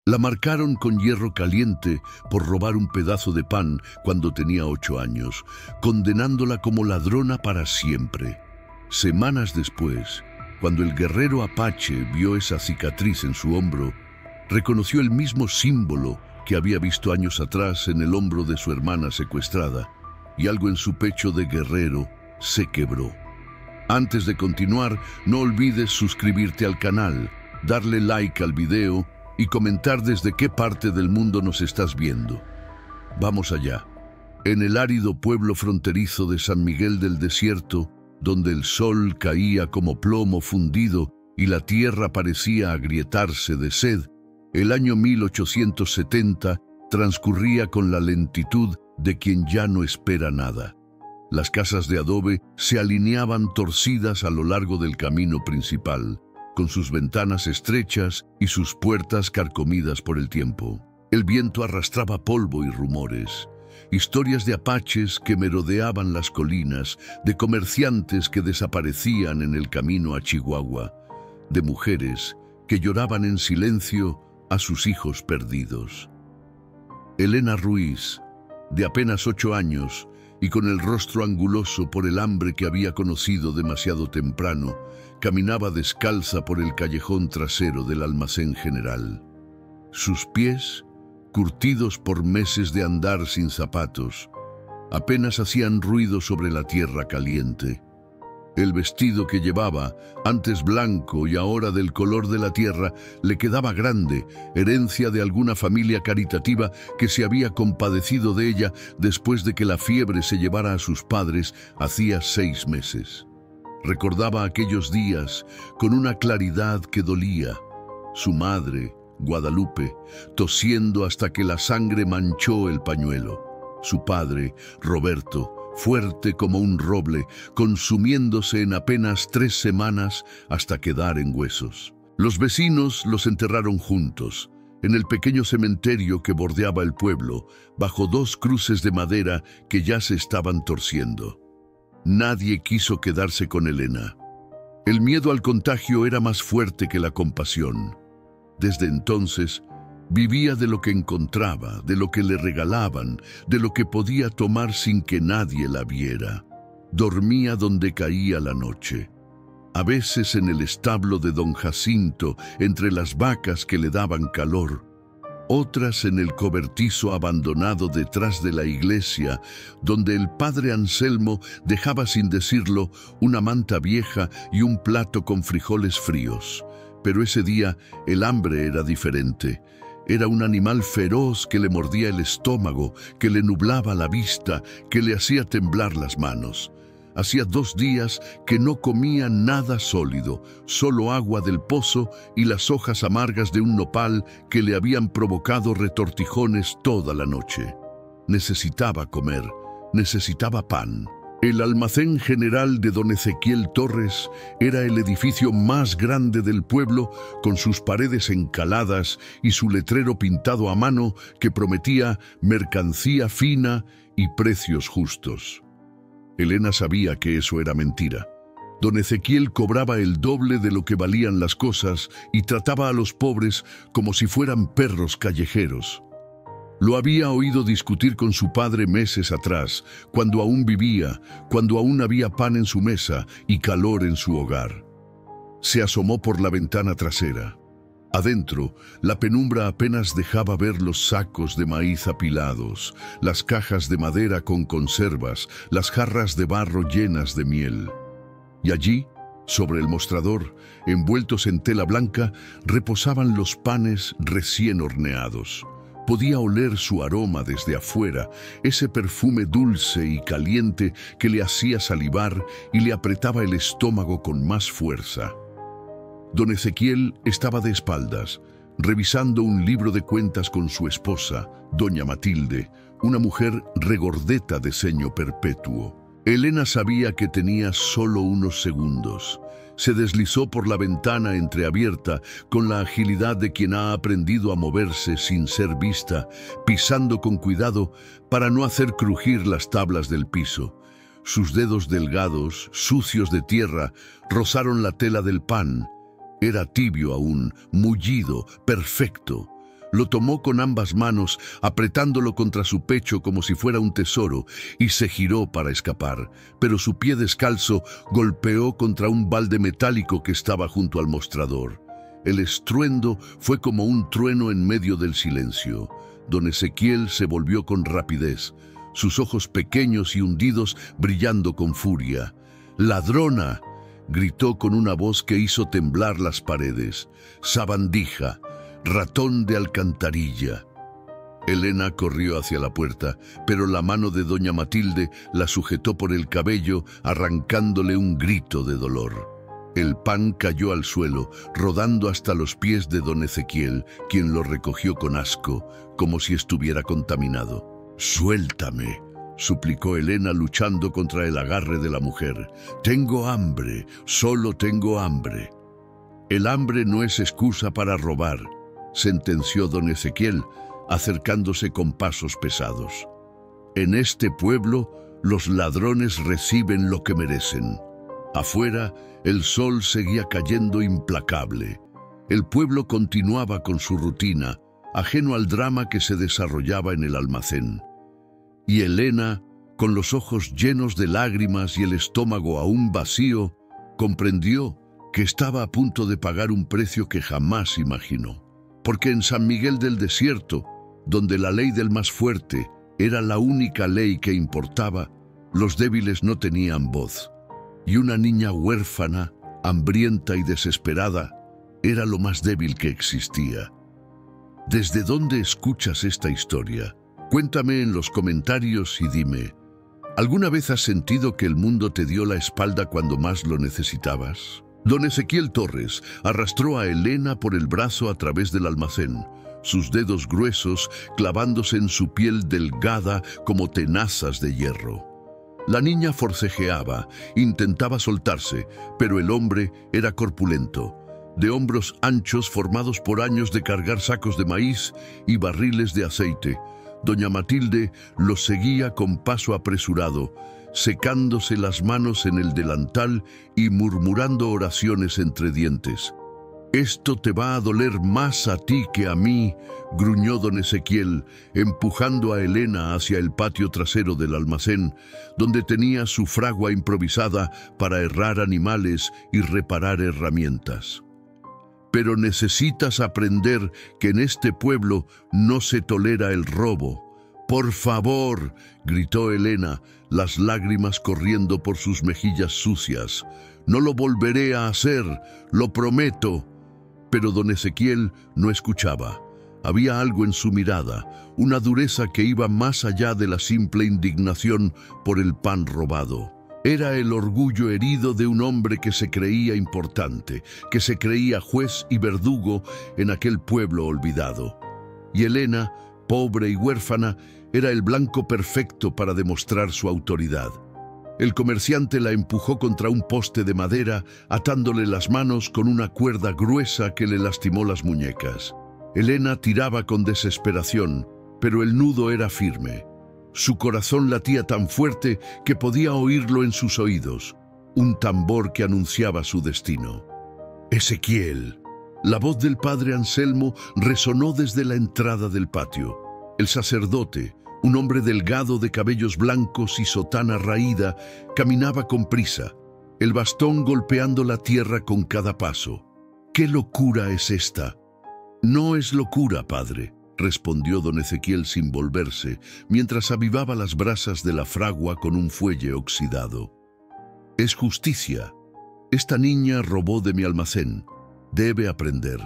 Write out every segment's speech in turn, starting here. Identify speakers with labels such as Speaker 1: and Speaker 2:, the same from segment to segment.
Speaker 1: La marcaron con hierro caliente por robar un pedazo de pan cuando tenía 8 años, condenándola como ladrona para siempre. Semanas después, cuando el guerrero apache vio esa cicatriz en su hombro, reconoció el mismo símbolo que había visto años atrás en el hombro de su hermana secuestrada, y algo en su pecho de guerrero se quebró. Antes de continuar, no olvides suscribirte al canal, darle like al video y comentar desde qué parte del mundo nos estás viendo. Vamos allá. En el árido pueblo fronterizo de San Miguel del Desierto, donde el sol caía como plomo fundido y la tierra parecía agrietarse de sed, el año 1870 transcurría con la lentitud de quien ya no espera nada. Las casas de adobe se alineaban torcidas a lo largo del camino principal, con sus ventanas estrechas y sus puertas carcomidas por el tiempo. El viento arrastraba polvo y rumores, historias de apaches que merodeaban las colinas, de comerciantes que desaparecían en el camino a Chihuahua, de mujeres que lloraban en silencio a sus hijos perdidos. Elena Ruiz, de apenas 8 años y con el rostro anguloso por el hambre que había conocido demasiado temprano, caminaba descalza por el callejón trasero del almacén general. Sus pies, curtidos por meses de andar sin zapatos, apenas hacían ruido sobre la tierra caliente. El vestido que llevaba, antes blanco y ahora del color de la tierra, le quedaba grande, herencia de alguna familia caritativa que se había compadecido de ella después de que la fiebre se llevara a sus padres hacía 6 meses. Recordaba aquellos días con una claridad que dolía. Su madre, Guadalupe, tosiendo hasta que la sangre manchó el pañuelo. Su padre, Roberto, fuerte como un roble, consumiéndose en apenas 3 semanas hasta quedar en huesos. Los vecinos los enterraron juntos, en el pequeño cementerio que bordeaba el pueblo, bajo 2 cruces de madera que ya se estaban torciendo. Nadie quiso quedarse con Elena. El miedo al contagio era más fuerte que la compasión. Desde entonces, vivía de lo que encontraba, de lo que le regalaban, de lo que podía tomar sin que nadie la viera. Dormía donde caía la noche. A veces en el establo de don Jacinto, entre las vacas que le daban calor. Otras en el cobertizo abandonado detrás de la iglesia, donde el padre Anselmo dejaba sin decirlo una manta vieja y un plato con frijoles fríos. Pero ese día el hambre era diferente. Era un animal feroz que le mordía el estómago, que le nublaba la vista, que le hacía temblar las manos. Hacía 2 días que no comía nada sólido, solo agua del pozo y las hojas amargas de un nopal que le habían provocado retortijones toda la noche. Necesitaba comer, necesitaba pan. El almacén general de don Ezequiel Torres era el edificio más grande del pueblo, con sus paredes encaladas y su letrero pintado a mano que prometía mercancía fina y precios justos. Elena sabía que eso era mentira. Don Ezequiel cobraba el doble de lo que valían las cosas y trataba a los pobres como si fueran perros callejeros. Lo había oído discutir con su padre meses atrás, cuando aún vivía, cuando aún había pan en su mesa y calor en su hogar. Se asomó por la ventana trasera. Adentro, la penumbra apenas dejaba ver los sacos de maíz apilados, las cajas de madera con conservas, las jarras de barro llenas de miel. Y allí, sobre el mostrador, envueltos en tela blanca, reposaban los panes recién horneados. Podía oler su aroma desde afuera, ese perfume dulce y caliente que le hacía salivar y le apretaba el estómago con más fuerza. Don Ezequiel estaba de espaldas, revisando un libro de cuentas con su esposa, doña Matilde, una mujer regordeta de ceño perpetuo. Elena sabía que tenía solo unos segundos. Se deslizó por la ventana entreabierta con la agilidad de quien ha aprendido a moverse sin ser vista, pisando con cuidado para no hacer crujir las tablas del piso. Sus dedos delgados, sucios de tierra, rozaron la tela del pan. Era tibio aún, mullido, perfecto. Lo tomó con ambas manos, apretándolo contra su pecho como si fuera un tesoro, y se giró para escapar, pero su pie descalzo golpeó contra un balde metálico que estaba junto al mostrador. El estruendo fue como un trueno en medio del silencio. Don Ezequiel se volvió con rapidez, sus ojos pequeños y hundidos brillando con furia. «¡Ladrona!», gritó con una voz que hizo temblar las paredes. «¡Sabandija! ¡Ratón de alcantarilla!». Elena corrió hacia la puerta, pero la mano de doña Matilde la sujetó por el cabello, arrancándole un grito de dolor. El pan cayó al suelo, rodando hasta los pies de don Ezequiel, quien lo recogió con asco, como si estuviera contaminado. «¡Suéltame!», suplicó Elena, luchando contra el agarre de la mujer. «Tengo hambre, solo tengo hambre». «El hambre no es excusa para robar», sentenció don Ezequiel, acercándose con pasos pesados. «En este pueblo, los ladrones reciben lo que merecen». Afuera, el sol seguía cayendo implacable. El pueblo continuaba con su rutina, ajeno al drama que se desarrollaba en el almacén. Y Elena, con los ojos llenos de lágrimas y el estómago aún vacío, comprendió que estaba a punto de pagar un precio que jamás imaginó. Porque en San Miguel del Desierto, donde la ley del más fuerte era la única ley que importaba, los débiles no tenían voz. Y una niña huérfana, hambrienta y desesperada, era lo más débil que existía. ¿Desde dónde escuchas esta historia? Cuéntame en los comentarios y dime, ¿alguna vez has sentido que el mundo te dio la espalda cuando más lo necesitabas? Don Ezequiel Torres arrastró a Elena por el brazo a través del almacén, sus dedos gruesos clavándose en su piel delgada como tenazas de hierro. La niña forcejeaba, intentaba soltarse, pero el hombre era corpulento, de hombros anchos formados por años de cargar sacos de maíz y barriles de aceite. Doña Matilde los seguía con paso apresurado, secándose las manos en el delantal y murmurando oraciones entre dientes. «Esto te va a doler más a ti que a mí», gruñó don Ezequiel, empujando a Elena hacia el patio trasero del almacén, donde tenía su fragua improvisada para herrar animales y reparar herramientas. «Pero necesitas aprender que en este pueblo no se tolera el robo». «Por favor», gritó Elena, las lágrimas corriendo por sus mejillas sucias. «No lo volveré a hacer, lo prometo». Pero don Ezequiel no escuchaba. Había algo en su mirada, una dureza que iba más allá de la simple indignación por el pan robado. Era el orgullo herido de un hombre que se creía importante, que se creía juez y verdugo en aquel pueblo olvidado. Y Elena, pobre y huérfana, era el blanco perfecto para demostrar su autoridad. El comerciante la empujó contra un poste de madera, atándole las manos con una cuerda gruesa que le lastimó las muñecas. Elena tiraba con desesperación, pero el nudo era firme. Su corazón latía tan fuerte que podía oírlo en sus oídos, un tambor que anunciaba su destino. «Ezequiel». La voz del padre Anselmo resonó desde la entrada del patio. El sacerdote, un hombre delgado de cabellos blancos y sotana raída, caminaba con prisa, el bastón golpeando la tierra con cada paso. «¿Qué locura es esta?» «No es locura, padre», respondió don Ezequiel sin volverse, mientras avivaba las brasas de la fragua con un fuelle oxidado. «Es justicia. Esta niña robó de mi almacén. Debe aprender».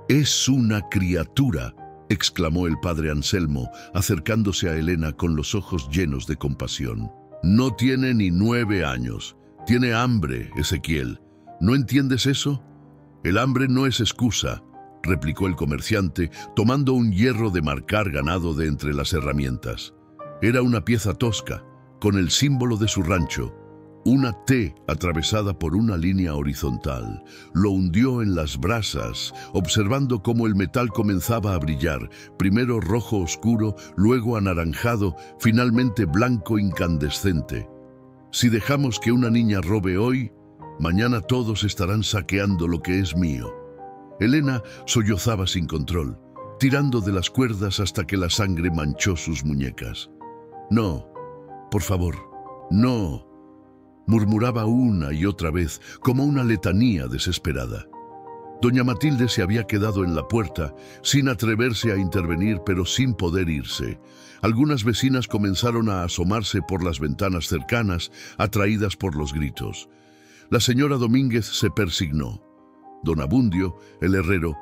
Speaker 1: «Es una criatura», exclamó el padre Anselmo, acercándose a Elena con los ojos llenos de compasión. «No tiene ni 9 años. Tiene hambre, Ezequiel. ¿No entiendes eso? El hambre no es excusa», replicó el comerciante, tomando un hierro de marcar ganado de entre las herramientas. Era una pieza tosca, con el símbolo de su rancho, una T atravesada por una línea horizontal. Lo hundió en las brasas, observando cómo el metal comenzaba a brillar, primero rojo oscuro, luego anaranjado, finalmente blanco incandescente. «Si dejamos que una niña robe hoy, mañana todos estarán saqueando lo que es mío». Elena sollozaba sin control. tirando de las cuerdas hasta que la sangre manchó sus muñecas. «No, por favor, no», murmuraba una y otra vez, como una letanía desesperada. Doña Matilde se había quedado en la puerta, sin atreverse a intervenir, pero sin poder irse. Algunas vecinas comenzaron a asomarse por las ventanas cercanas, atraídas por los gritos. La señora Domínguez se persignó. Don Abundio, el herrero,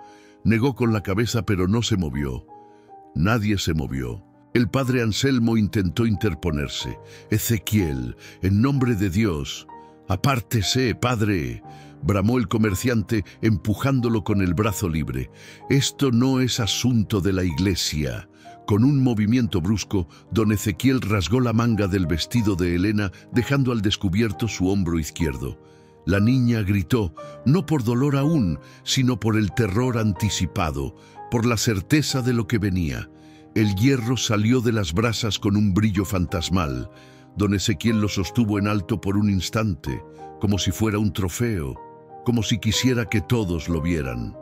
Speaker 1: negó con la cabeza, pero no se movió. Nadie se movió. El padre Anselmo intentó interponerse. «Ezequiel, en nombre de Dios, apártese, padre», bramó el comerciante, empujándolo con el brazo libre. «Esto no es asunto de la iglesia». Con un movimiento brusco, don Ezequiel rasgó la manga del vestido de Elena, dejando al descubierto su hombro izquierdo. La niña gritó, no por dolor aún, sino por el terror anticipado, por la certeza de lo que venía. El hierro salió de las brasas con un brillo fantasmal. Don Ezequiel lo sostuvo en alto por un instante, como si fuera un trofeo, como si quisiera que todos lo vieran.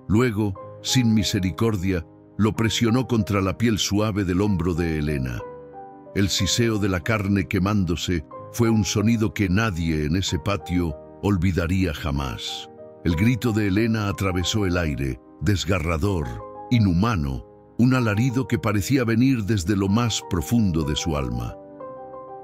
Speaker 1: Luego, sin misericordia, lo presionó contra la piel suave del hombro de Elena. El siseo de la carne quemándose fue un sonido que nadie en ese patio olvidaría jamás. El grito de Elena atravesó el aire, desgarrador, inhumano, un alarido que parecía venir desde lo más profundo de su alma.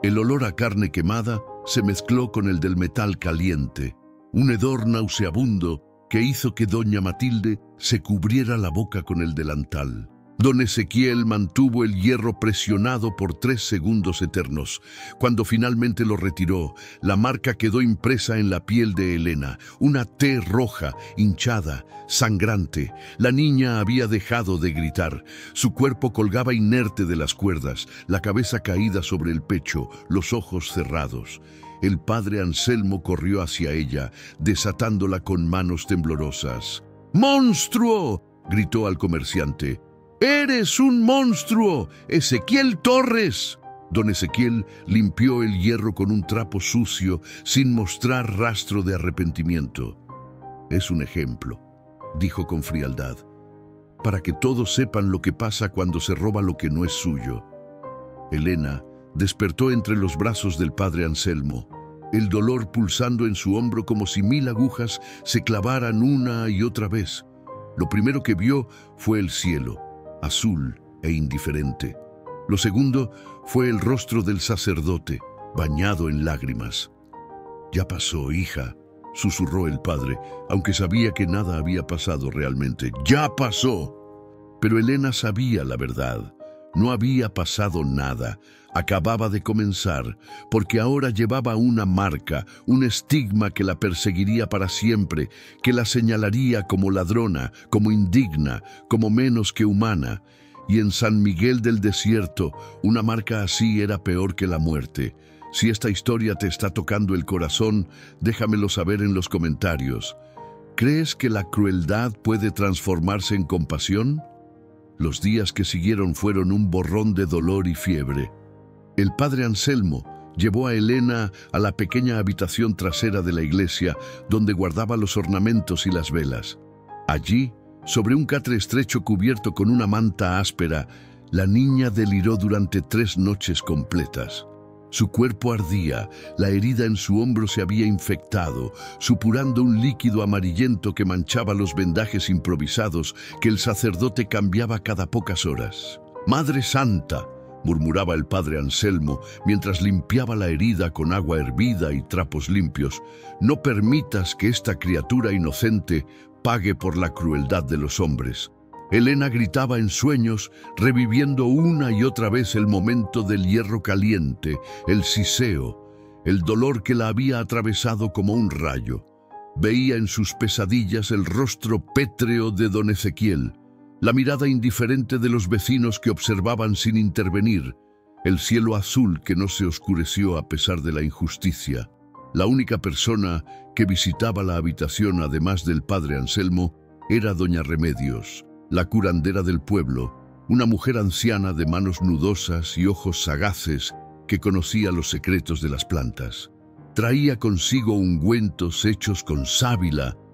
Speaker 1: El olor a carne quemada se mezcló con el del metal caliente, un hedor nauseabundo que hizo que doña Matilde se cubriera la boca con el delantal. Don Ezequiel mantuvo el hierro presionado por 3 segundos eternos. Cuando finalmente lo retiró, la marca quedó impresa en la piel de Elena, una T roja, hinchada, sangrante. La niña había dejado de gritar. Su cuerpo colgaba inerte de las cuerdas, la cabeza caída sobre el pecho, los ojos cerrados. El padre Anselmo corrió hacia ella, desatándola con manos temblorosas. «¡Monstruo!», gritó al comerciante. «¡Eres un monstruo! ¡Ezequiel Torres!». Don Ezequiel limpió el hierro con un trapo sucio sin mostrar rastro de arrepentimiento. «Es un ejemplo», dijo con frialdad, «para que todos sepan lo que pasa cuando se roba lo que no es suyo». Elena despertó entre los brazos del padre Anselmo, el dolor pulsando en su hombro como si 1000 agujas se clavaran una y otra vez. Lo primero que vio fue el cielo, azul e indiferente. Lo segundo fue el rostro del sacerdote, bañado en lágrimas. «Ya pasó, hija», susurró el padre, aunque sabía que nada había pasado realmente. «¡Ya pasó!». Pero Elena sabía la verdad. No había pasado nada. Acababa de comenzar, porque ahora llevaba una marca, un estigma que la perseguiría para siempre, que la señalaría como ladrona, como indigna, como menos que humana. Y en San Miguel del Desierto, una marca así era peor que la muerte. Si esta historia te está tocando el corazón, déjamelo saber en los comentarios. ¿Crees que la crueldad puede transformarse en compasión? Los días que siguieron fueron un borrón de dolor y fiebre. El padre Anselmo llevó a Elena a la pequeña habitación trasera de la iglesia, donde guardaba los ornamentos y las velas. Allí, sobre un catre estrecho cubierto con una manta áspera, la niña deliró durante 3 noches completas. Su cuerpo ardía, la herida en su hombro se había infectado, supurando un líquido amarillento que manchaba los vendajes improvisados que el sacerdote cambiaba cada pocas horas. «¡Madre Santa!», murmuraba el padre Anselmo mientras limpiaba la herida con agua hervida y trapos limpios. «No permitas que esta criatura inocente pague por la crueldad de los hombres». Elena gritaba en sueños, reviviendo una y otra vez el momento del hierro caliente, el siseo, el dolor que la había atravesado como un rayo. Veía en sus pesadillas el rostro pétreo de don Ezequiel, la mirada indiferente de los vecinos que observaban sin intervenir, el cielo azul que no se oscureció a pesar de la injusticia. La única persona que visitaba la habitación, además del padre Anselmo, era doña Remedios, la curandera del pueblo, una mujer anciana de manos nudosas y ojos sagaces que conocía los secretos de las plantas. Traía consigo ungüentos hechos con sábila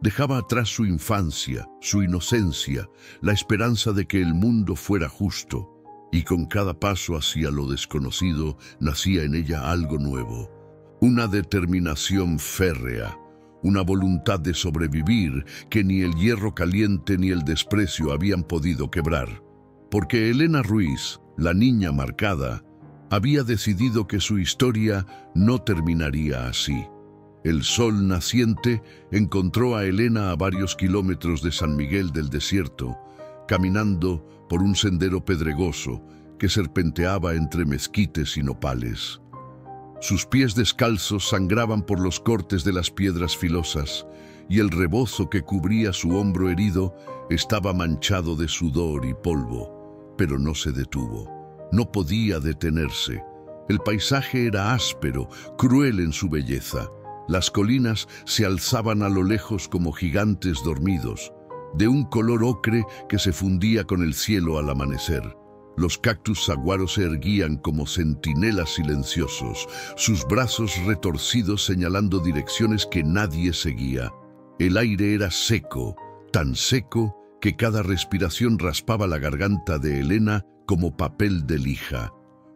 Speaker 1: Dejaba atrás su infancia, su inocencia, la esperanza de que el mundo fuera justo, y con cada paso hacia lo desconocido nacía en ella algo nuevo. Una determinación férrea, una voluntad de sobrevivir que ni el hierro caliente ni el desprecio habían podido quebrar. Porque Elena Ruiz, la niña marcada, había decidido que su historia no terminaría así. El sol naciente encontró a Elena a varios kilómetros de San Miguel del Desierto, caminando por un sendero pedregoso que serpenteaba entre mezquites y nopales. Sus pies descalzos sangraban por los cortes de las piedras filosas, y el rebozo que cubría su hombro herido estaba manchado de sudor y polvo, pero no se detuvo. No podía detenerse. El paisaje era áspero, cruel en su belleza. Las colinas se alzaban a lo lejos como gigantes dormidos, de un color ocre que se fundía con el cielo al amanecer. Los cactus saguaros se erguían como centinelas silenciosos, sus brazos retorcidos señalando direcciones que nadie seguía. El aire era seco, tan seco que cada respiración raspaba la garganta de Elena como papel de lija.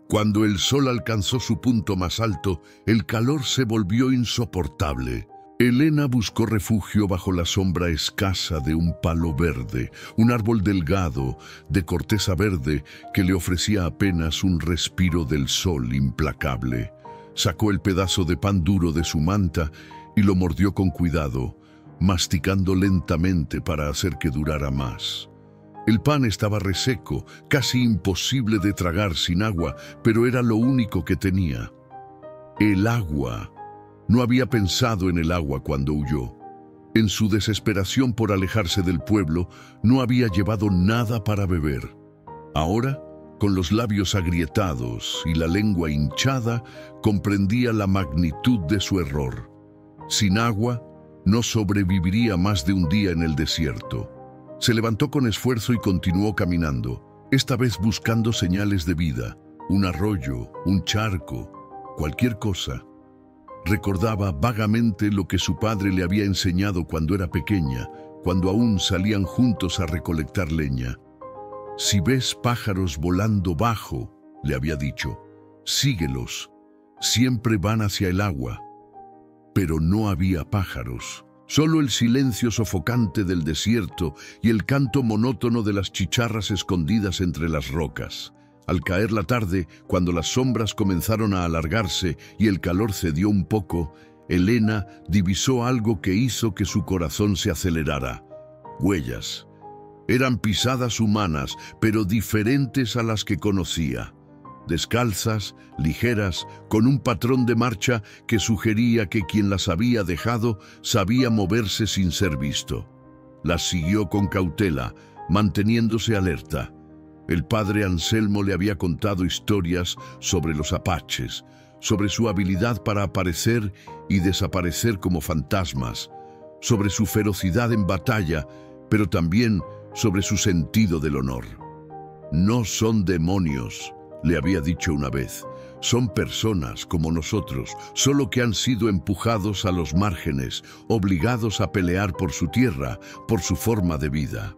Speaker 1: Cuando el sol alcanzó su punto más alto, el calor se volvió insoportable. Elena buscó refugio bajo la sombra escasa de un palo verde, un árbol delgado, de corteza verde, que le ofrecía apenas un respiro del sol implacable. Sacó el pedazo de pan duro de su manta y lo mordió con cuidado, masticando lentamente para hacer que durara más. El pan estaba reseco, casi imposible de tragar sin agua, pero era lo único que tenía. El agua. No había pensado en el agua cuando huyó. En su desesperación por alejarse del pueblo, no había llevado nada para beber. Ahora, con los labios agrietados y la lengua hinchada, comprendía la magnitud de su error. Sin agua, no sobreviviría más de un día en el desierto. Se levantó con esfuerzo y continuó caminando, esta vez buscando señales de vida, un arroyo, un charco, cualquier cosa. Recordaba vagamente lo que su padre le había enseñado cuando era pequeña, cuando aún salían juntos a recolectar leña. Si ves pájaros volando bajo, le había dicho, síguelos, siempre van hacia el agua. Pero no había pájaros, solo el silencio sofocante del desierto y el canto monótono de las chicharras escondidas entre las rocas. Al caer la tarde, cuando las sombras comenzaron a alargarse y el calor cedió un poco, Elena divisó algo que hizo que su corazón se acelerara. Huellas. Eran pisadas humanas, pero diferentes a las que conocía. Descalzas, ligeras, con un patrón de marcha que sugería que quien las había dejado sabía moverse sin ser visto. Las siguió con cautela, manteniéndose alerta. El padre Anselmo le había contado historias sobre los apaches, sobre su habilidad para aparecer y desaparecer como fantasmas, sobre su ferocidad en batalla, pero también sobre su sentido del honor. No son demonios, le había dicho una vez, son personas como nosotros, solo que han sido empujados a los márgenes, obligados a pelear por su tierra, por su forma de vida.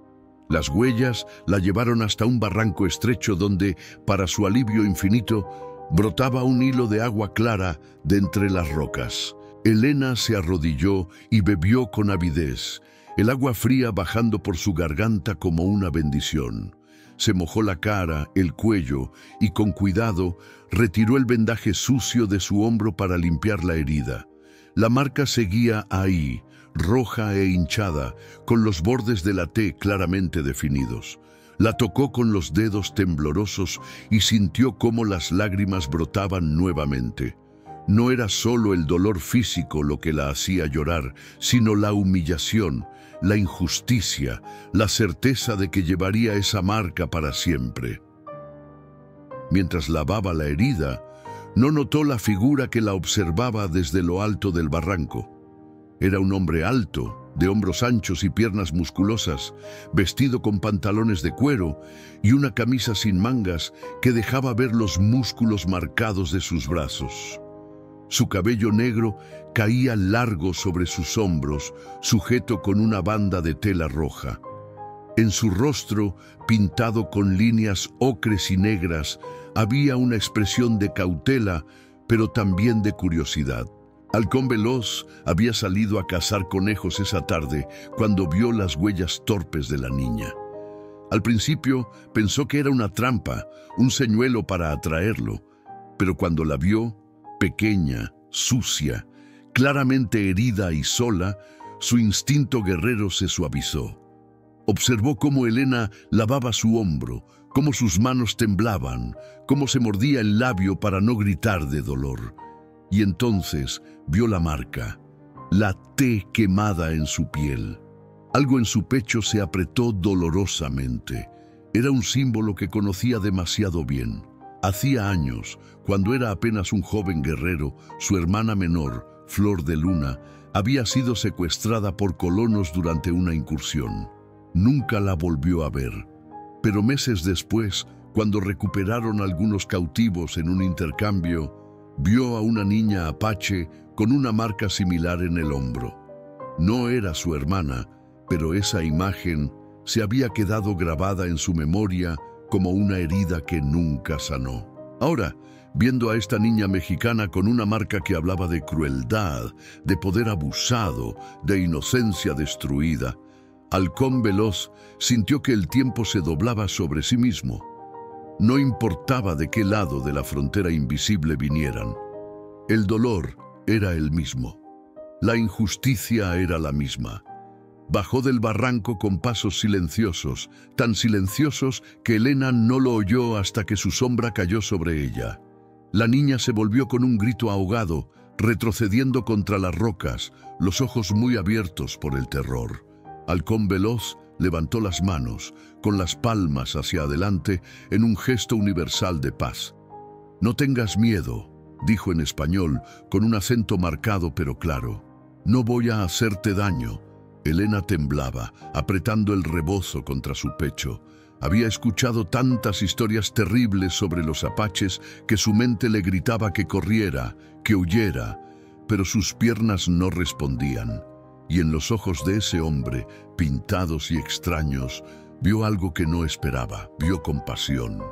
Speaker 1: Las huellas la llevaron hasta un barranco estrecho donde, para su alivio infinito, brotaba un hilo de agua clara de entre las rocas. Elena se arrodilló y bebió con avidez, el agua fría bajando por su garganta como una bendición. Se mojó la cara, el cuello y con cuidado retiró el vendaje sucio de su hombro para limpiar la herida. La marca seguía ahí, roja e hinchada, con los bordes de la T claramente definidos. La tocó con los dedos temblorosos y sintió cómo las lágrimas brotaban nuevamente. No era solo el dolor físico lo que la hacía llorar, sino la humillación, la injusticia, la certeza de que llevaría esa marca para siempre. Mientras lavaba la herida, no notó la figura que la observaba desde lo alto del barranco. Era un hombre alto, de hombros anchos y piernas musculosas, vestido con pantalones de cuero y una camisa sin mangas que dejaba ver los músculos marcados de sus brazos. Su cabello negro caía largo sobre sus hombros, sujeto con una banda de tela roja. En su rostro, pintado con líneas ocres y negras, había una expresión de cautela, pero también de curiosidad. Halcón Veloz había salido a cazar conejos esa tarde cuando vio las huellas torpes de la niña. Al principio pensó que era una trampa, un señuelo para atraerlo, pero cuando la vio, pequeña, sucia, claramente herida y sola, su instinto guerrero se suavizó. Observó cómo Elena lavaba su hombro, cómo sus manos temblaban, cómo se mordía el labio para no gritar de dolor. Y entonces vio la marca, la T quemada en su piel. Algo en su pecho se apretó dolorosamente. Era un símbolo que conocía demasiado bien. Hacía años, cuando era apenas un joven guerrero, su hermana menor, Flor de Luna, había sido secuestrada por colonos durante una incursión. Nunca la volvió a ver, pero meses después, cuando recuperaron algunos cautivos en un intercambio, vio a una niña apache con una marca similar en el hombro. No era su hermana, pero esa imagen se había quedado grabada en su memoria como una herida que nunca sanó. Ahora, viendo a esta niña mexicana con una marca que hablaba de crueldad, de poder abusado, de inocencia destruida, Halcón Veloz sintió que el tiempo se doblaba sobre sí mismo. No importaba de qué lado de la frontera invisible vinieran. El dolor era el mismo. La injusticia era la misma. Bajó del barranco con pasos silenciosos, tan silenciosos que Elena no lo oyó hasta que su sombra cayó sobre ella. La niña se volvió con un grito ahogado, retrocediendo contra las rocas, los ojos muy abiertos por el terror. Halcón Veloz levantó las manos, con las palmas hacia adelante, en un gesto universal de paz. «No tengas miedo», dijo en español, con un acento marcado pero claro. «No voy a hacerte daño». Elena temblaba, apretando el rebozo contra su pecho. Había escuchado tantas historias terribles sobre los apaches que su mente le gritaba que corriera, que huyera, pero sus piernas no respondían. Y en los ojos de ese hombre, pintados y extraños, vio algo que no esperaba, vio compasión.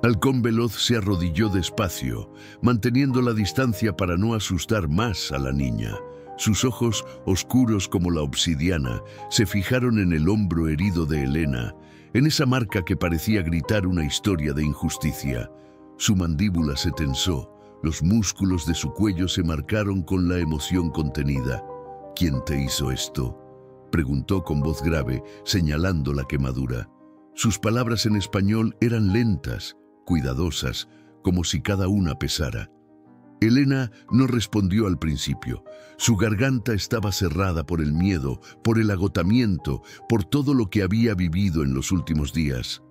Speaker 1: Halcón Veloz se arrodilló despacio, manteniendo la distancia para no asustar más a la niña. Sus ojos, oscuros como la obsidiana, se fijaron en el hombro herido de Elena, en esa marca que parecía gritar una historia de injusticia. Su mandíbula se tensó, los músculos de su cuello se marcaron con la emoción contenida. «¿Quién te hizo esto?», preguntó con voz grave, señalando la quemadura. Sus palabras en español eran lentas, cuidadosas, como si cada una pesara. Elena no respondió al principio. Su garganta estaba cerrada por el miedo, por el agotamiento, por todo lo que había vivido en los últimos días.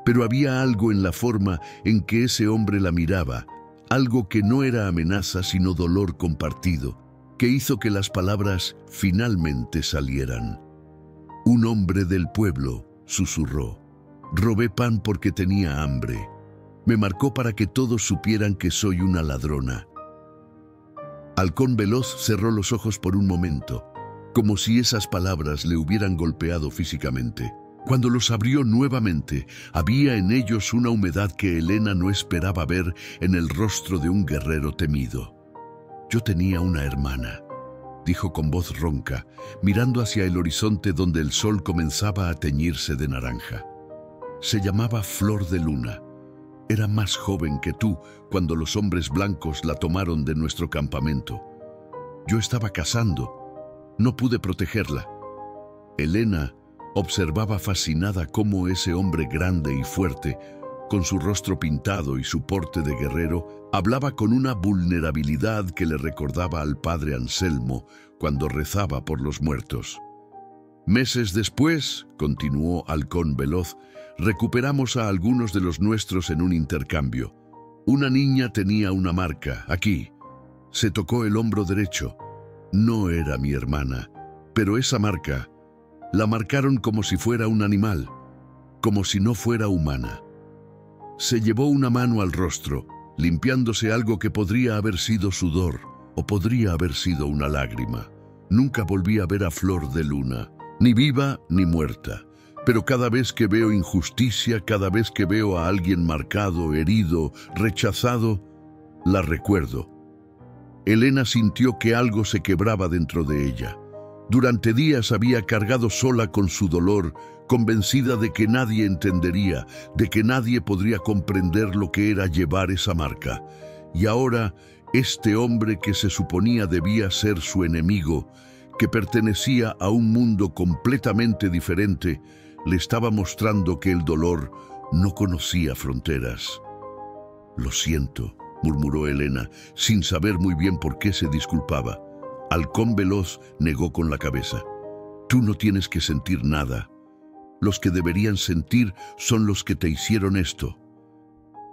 Speaker 1: Pero había algo en la forma en que ese hombre la miraba, algo que no era amenaza sino dolor compartido, que hizo que las palabras finalmente salieran. «Un hombre del pueblo», susurró. «Robé pan porque tenía hambre. Me marcó para que todos supieran que soy una ladrona». Halcón Veloz cerró los ojos por un momento, como si esas palabras le hubieran golpeado físicamente. Cuando los abrió nuevamente, había en ellos una humedad que Elena no esperaba ver en el rostro de un guerrero temido. «Yo tenía una hermana», dijo con voz ronca, mirando hacia el horizonte donde el sol comenzaba a teñirse de naranja. «Se llamaba Flor de Luna. Era más joven que tú cuando los hombres blancos la tomaron de nuestro campamento. Yo estaba cazando. No pude protegerla». Elena observaba fascinada cómo ese hombre grande y fuerte, con su rostro pintado y su porte de guerrero, hablaba con una vulnerabilidad que le recordaba al padre Anselmo cuando rezaba por los muertos. «Meses después», continuó Halcón Veloz, «recuperamos a algunos de los nuestros en un intercambio. Una niña tenía una marca, aquí. Se tocó el hombro derecho. No era mi hermana, pero esa marca la marcaron como si fuera un animal, como si no fuera humana. Se llevó una mano al rostro, limpiándose algo que podría haber sido sudor, o podría haber sido una lágrima. Nunca volví a ver a Flor de Luna, ni viva ni muerta. Pero cada vez que veo injusticia, cada vez que veo a alguien marcado, herido, rechazado, la recuerdo. Elena sintió que algo se quebraba dentro de ella. Durante días había cargado sola con su dolor, convencida de que nadie entendería, de que nadie podría comprender lo que era llevar esa marca. Y ahora, este hombre que se suponía debía ser su enemigo, que pertenecía a un mundo completamente diferente, le estaba mostrando que el dolor no conocía fronteras. «Lo siento», murmuró Elena, sin saber muy bien por qué se disculpaba. Halcón Veloz negó con la cabeza. «Tú no tienes que sentir nada. Los que deberían sentir son los que te hicieron esto».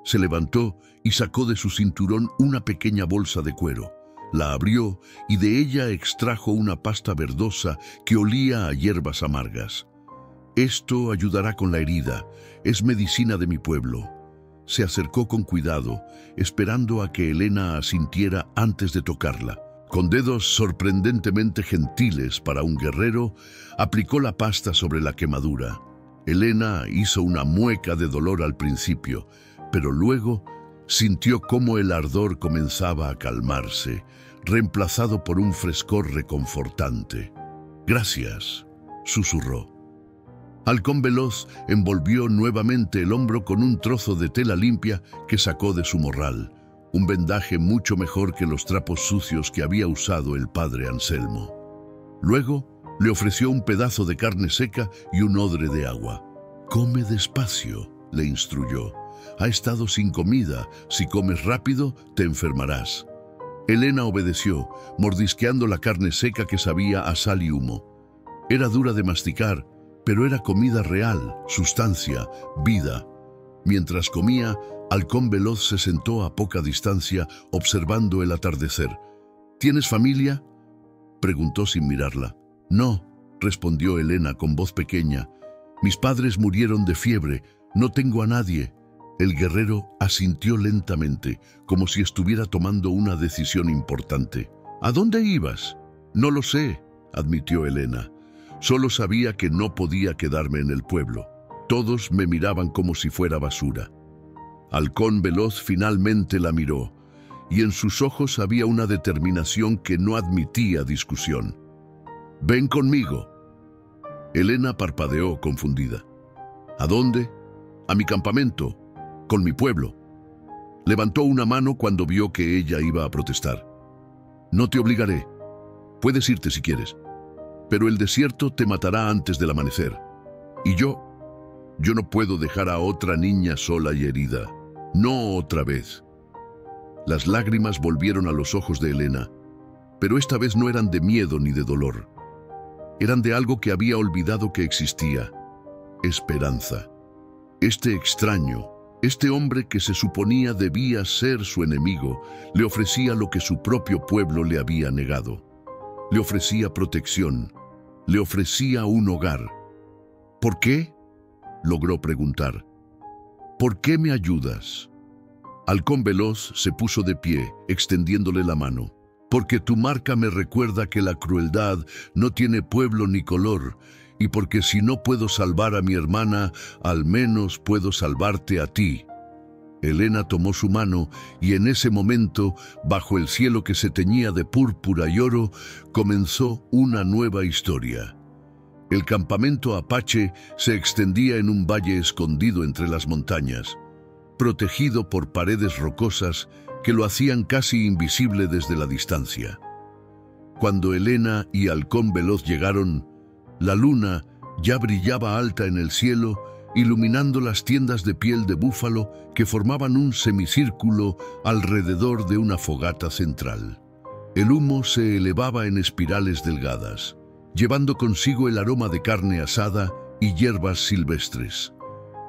Speaker 1: Se levantó y sacó de su cinturón una pequeña bolsa de cuero. La abrió y de ella extrajo una pasta verdosa que olía a hierbas amargas. «Esto ayudará con la herida. Es medicina de mi pueblo». Se acercó con cuidado, esperando a que Elena asintiera antes de tocarla. Con dedos sorprendentemente gentiles para un guerrero, aplicó la pasta sobre la quemadura. Elena hizo una mueca de dolor al principio, pero luego sintió cómo el ardor comenzaba a calmarse, reemplazado por un frescor reconfortante. «Gracias», susurró. Halcón Veloz envolvió nuevamente el hombro con un trozo de tela limpia que sacó de su morral, un vendaje mucho mejor que los trapos sucios que había usado el padre Anselmo. Luego le ofreció un pedazo de carne seca y un odre de agua. «Come despacio», le instruyó. «Ha estado sin comida. Si comes rápido, te enfermarás». Elena obedeció, mordisqueando la carne seca que sabía a sal y humo. Era dura de masticar, pero era comida real, sustancia, vida. Mientras comía, Halcón Veloz se sentó a poca distancia, observando el atardecer. «¿Tienes familia?», preguntó sin mirarla. «No», respondió Elena con voz pequeña. «Mis padres murieron de fiebre. No tengo a nadie». El guerrero asintió lentamente, como si estuviera tomando una decisión importante. «¿A dónde ibas?». «No lo sé», admitió Elena. «Solo sabía que no podía quedarme en el pueblo. Todos me miraban como si fuera basura». Halcón Veloz finalmente la miró, y en sus ojos había una determinación que no admitía discusión. «Ven conmigo». Elena parpadeó confundida. «¿A dónde?». «A mi campamento, con mi pueblo». Levantó una mano cuando vio que ella iba a protestar. «No te obligaré. Puedes irte si quieres. Pero el desierto te matará antes del amanecer. Y yo no puedo dejar a otra niña sola y herida. No otra vez». Las lágrimas volvieron a los ojos de Elena, pero esta vez no eran de miedo ni de dolor. Eran de algo que había olvidado que existía: esperanza. Este extraño, este hombre que se suponía debía ser su enemigo, le ofrecía lo que su propio pueblo le había negado. Le ofrecía protección, le ofrecía un hogar. «¿Por qué?», logró preguntar. «¿Por qué me ayudas?». Halcón Veloz se puso de pie, extendiéndole la mano. «Porque tu marca me recuerda que la crueldad no tiene pueblo ni color, y porque si no puedo salvar a mi hermana, al menos puedo salvarte a ti». Elena tomó su mano y en ese momento, bajo el cielo que se teñía de púrpura y oro, comenzó una nueva historia. El campamento apache se extendía en un valle escondido entre las montañas, protegido por paredes rocosas que lo hacían casi invisible desde la distancia. Cuando Elena y Halcón Veloz llegaron, la luna ya brillaba alta en el cielo, iluminando las tiendas de piel de búfalo que formaban un semicírculo alrededor de una fogata central. El humo se elevaba en espirales delgadas, llevando consigo el aroma de carne asada y hierbas silvestres.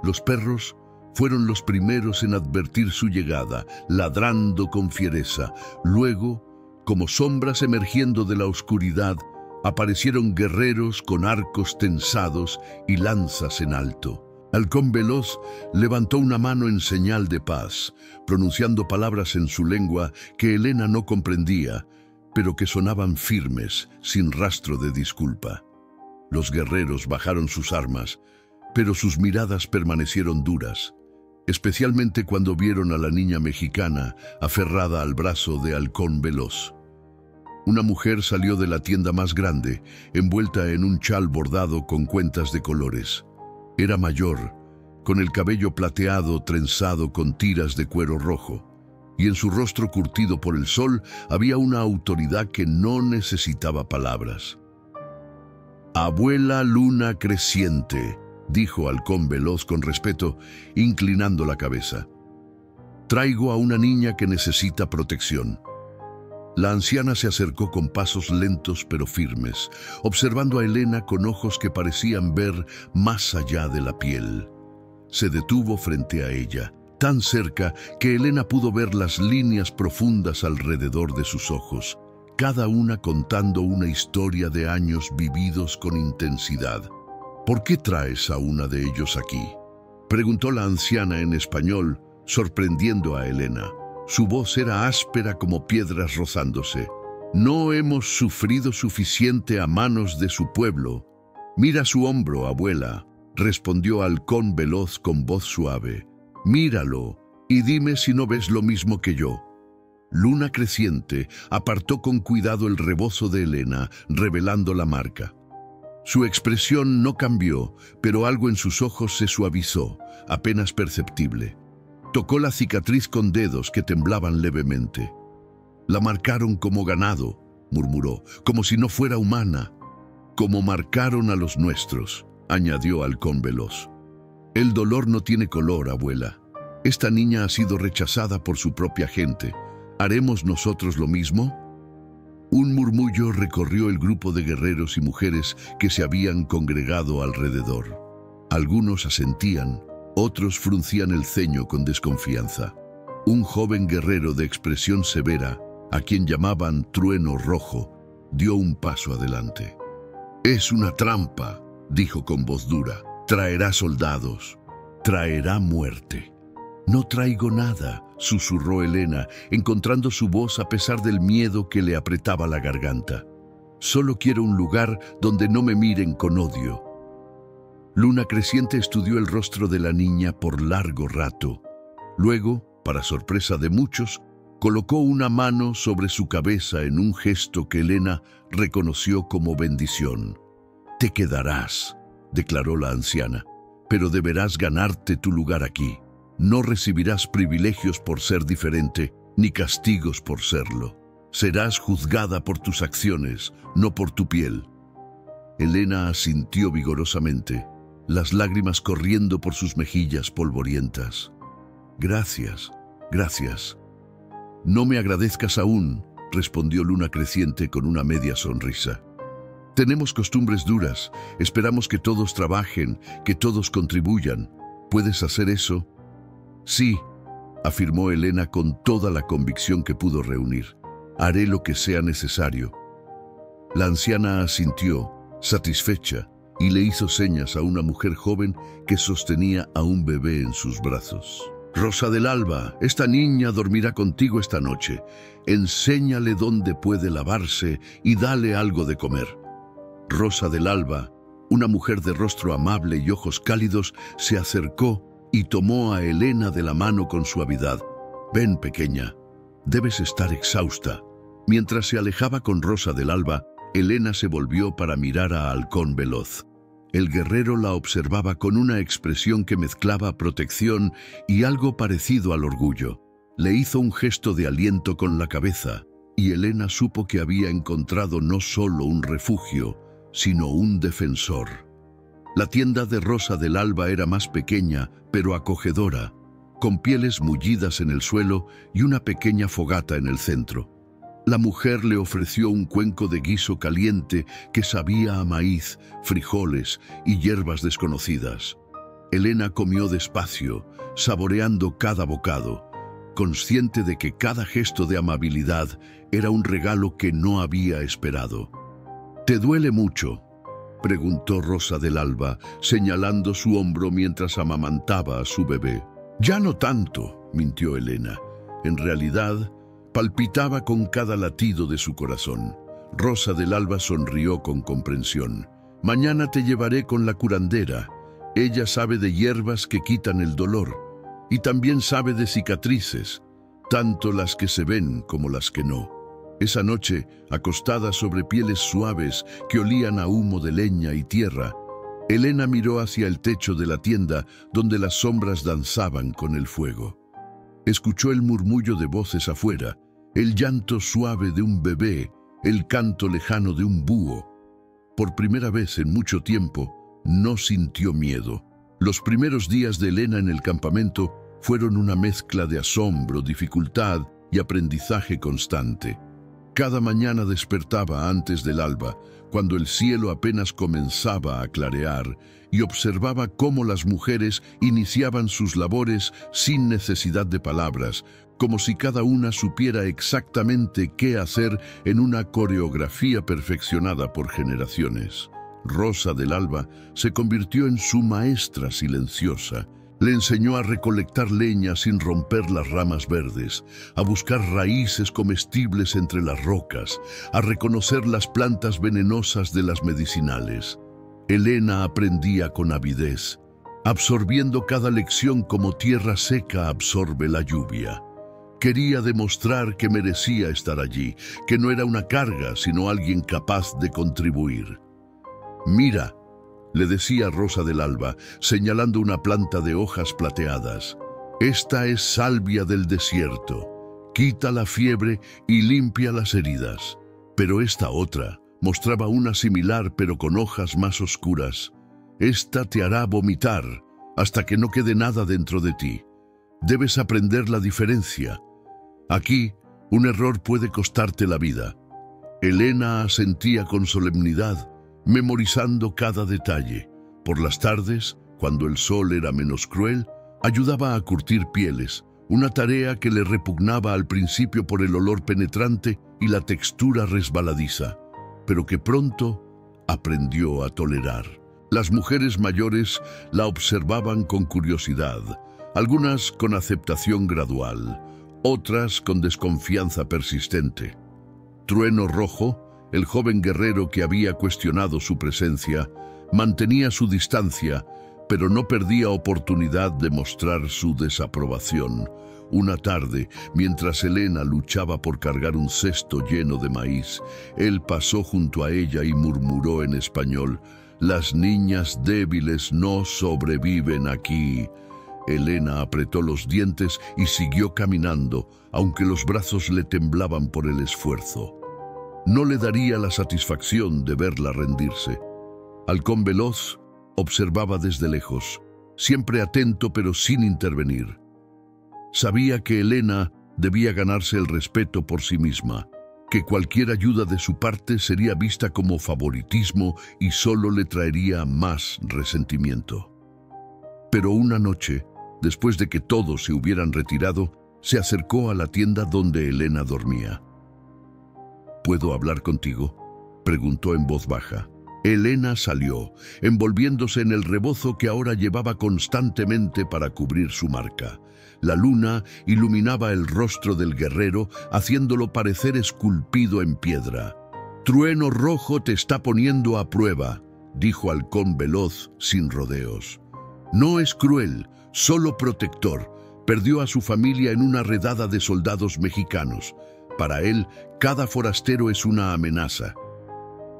Speaker 1: Los perros fueron los primeros en advertir su llegada, ladrando con fiereza. Luego, como sombras emergiendo de la oscuridad, aparecieron guerreros con arcos tensados y lanzas en alto. Halcón Veloz levantó una mano en señal de paz, pronunciando palabras en su lengua que Elena no comprendía, pero que sonaban firmes, sin rastro de disculpa. Los guerreros bajaron sus armas, pero sus miradas permanecieron duras, especialmente cuando vieron a la niña mexicana aferrada al brazo de Halcón Veloz. Una mujer salió de la tienda más grande, envuelta en un chal bordado con cuentas de colores. Era mayor, con el cabello plateado trenzado con tiras de cuero rojo, y en su rostro curtido por el sol había una autoridad que no necesitaba palabras. «Abuela Luna Creciente», dijo Halcón Veloz con respeto, inclinando la cabeza. «Traigo a una niña que necesita protección». La anciana se acercó con pasos lentos pero firmes, observando a Elena con ojos que parecían ver más allá de la piel. Se detuvo frente a ella, tan cerca que Elena pudo ver las líneas profundas alrededor de sus ojos, cada una contando una historia de años vividos con intensidad. «¿Por qué traes a una de ellos aquí?», preguntó la anciana en español, sorprendiendo a Elena. Su voz era áspera como piedras rozándose. «No hemos sufrido suficiente a manos de su pueblo». «Mira su hombro, abuela», respondió Halcón Veloz con voz suave. «Míralo y dime si no ves lo mismo que yo». Luna Creciente apartó con cuidado el rebozo de Elena, revelando la marca. Su expresión no cambió, pero algo en sus ojos se suavizó, apenas perceptible. Tocó la cicatriz con dedos que temblaban levemente. «La marcaron como ganado», murmuró, «como si no fuera humana». «Como marcaron a los nuestros», añadió Halcón Veloz. «El dolor no tiene color, abuela. Esta niña ha sido rechazada por su propia gente. ¿Haremos nosotros lo mismo?». Un murmullo recorrió el grupo de guerreros y mujeres que se habían congregado alrededor. Algunos asentían, otros fruncían el ceño con desconfianza. Un joven guerrero de expresión severa, a quien llamaban Trueno Rojo, dio un paso adelante. «Es una trampa», dijo con voz dura. «Traerá soldados, traerá muerte». «No traigo nada», susurró Elena, encontrando su voz a pesar del miedo que le apretaba la garganta. «Solo quiero un lugar donde no me miren con odio». Luna Creciente estudió el rostro de la niña por largo rato. Luego, para sorpresa de muchos, colocó una mano sobre su cabeza en un gesto que Elena reconoció como bendición. «Te quedarás», declaró la anciana, «pero deberás ganarte tu lugar aquí. No recibirás privilegios por ser diferente, ni castigos por serlo. Serás juzgada por tus acciones, no por tu piel». Elena asintió vigorosamente, las lágrimas corriendo por sus mejillas polvorientas. «Gracias, gracias». «No me agradezcas aún», respondió Luna Creciente con una media sonrisa. «Tenemos costumbres duras, esperamos que todos trabajen, que todos contribuyan. ¿Puedes hacer eso?». «Sí», afirmó Elena con toda la convicción que pudo reunir. «Haré lo que sea necesario». La anciana asintió, satisfecha, y le hizo señas a una mujer joven que sostenía a un bebé en sus brazos. «Rosa del Alba, esta niña dormirá contigo esta noche. Enséñale dónde puede lavarse y dale algo de comer». Rosa del Alba, una mujer de rostro amable y ojos cálidos, se acercó y tomó a Elena de la mano con suavidad. «Ven, pequeña, debes estar exhausta». Mientras se alejaba con Rosa del Alba, Elena se volvió para mirar a Halcón Veloz. El guerrero la observaba con una expresión que mezclaba protección y algo parecido al orgullo. Le hizo un gesto de aliento con la cabeza, y Elena supo que había encontrado no solo un refugio, sino un defensor. La tienda de Rosa del Alba era más pequeña, pero acogedora, con pieles mullidas en el suelo y una pequeña fogata en el centro. La mujer le ofreció un cuenco de guiso caliente que sabía a maíz, frijoles y hierbas desconocidas. Elena comió despacio, saboreando cada bocado, consciente de que cada gesto de amabilidad era un regalo que no había esperado. «¿Te duele mucho?», preguntó Rosa del Alba, señalando su hombro mientras amamantaba a su bebé. «Ya no tanto», mintió Elena. En realidad, Palpitaba con cada latido de su corazón. Rosa del Alba sonrió con comprensión. Mañana te llevaré con la curandera. Ella sabe de hierbas que quitan el dolor y también sabe de cicatrices, tanto las que se ven como las que no. Esa noche, acostada sobre pieles suaves que olían a humo de leña y tierra, Elena miró hacia el techo de la tienda donde las sombras danzaban con el fuego. Escuchó el murmullo de voces afuera, el llanto suave de un bebé, el canto lejano de un búho. Por primera vez en mucho tiempo, no sintió miedo. Los primeros días de Elena en el campamento fueron una mezcla de asombro, dificultad y aprendizaje constante. Cada mañana despertaba antes del alba, cuando el cielo apenas comenzaba a clarear, y observaba cómo las mujeres iniciaban sus labores sin necesidad de palabras, como si cada una supiera exactamente qué hacer en una coreografía perfeccionada por generaciones. Rosa del Alba se convirtió en su maestra silenciosa. Le enseñó a recolectar leña sin romper las ramas verdes, a buscar raíces comestibles entre las rocas, a reconocer las plantas venenosas de las medicinales. Elena aprendía con avidez, absorbiendo cada lección como tierra seca absorbe la lluvia. Quería demostrar que merecía estar allí, que no era una carga, sino alguien capaz de contribuir. «Mira», le decía Rosa del Alba, señalando una planta de hojas plateadas. «Esta es salvia del desierto. Quita la fiebre y limpia las heridas». Pero esta otra mostraba una similar pero con hojas más oscuras. «Esta te hará vomitar hasta que no quede nada dentro de ti. Debes aprender la diferencia. Aquí, un error puede costarte la vida». Elena asentía con solemnidad, memorizando cada detalle. Por las tardes, cuando el sol era menos cruel, ayudaba a curtir pieles, una tarea que le repugnaba al principio por el olor penetrante y la textura resbaladiza, pero que pronto aprendió a tolerar. Las mujeres mayores la observaban con curiosidad, algunas con aceptación gradual, otras con desconfianza persistente. Trueno Rojo, el joven guerrero que había cuestionado su presencia, mantenía su distancia, pero no perdía oportunidad de mostrar su desaprobación. Una tarde, mientras Elena luchaba por cargar un cesto lleno de maíz, él pasó junto a ella y murmuró en español: «Las niñas débiles no sobreviven aquí». Elena apretó los dientes y siguió caminando, aunque los brazos le temblaban por el esfuerzo. No le daría la satisfacción de verla rendirse. Halcón Veloz observaba desde lejos, siempre atento pero sin intervenir. Sabía que Elena debía ganarse el respeto por sí misma, que cualquier ayuda de su parte sería vista como favoritismo y solo le traería más resentimiento. Pero una noche, después de que todos se hubieran retirado, se acercó a la tienda donde Elena dormía. «¿Puedo hablar contigo?», preguntó en voz baja. Elena salió, envolviéndose en el rebozo que ahora llevaba constantemente para cubrir su marca. La luna iluminaba el rostro del guerrero, haciéndolo parecer esculpido en piedra. «Trueno Rojo te está poniendo a prueba», dijo Halcón Veloz sin rodeos. «No es cruel, solo protector. Perdió a su familia en una redada de soldados mexicanos. Para él, cada forastero es una amenaza».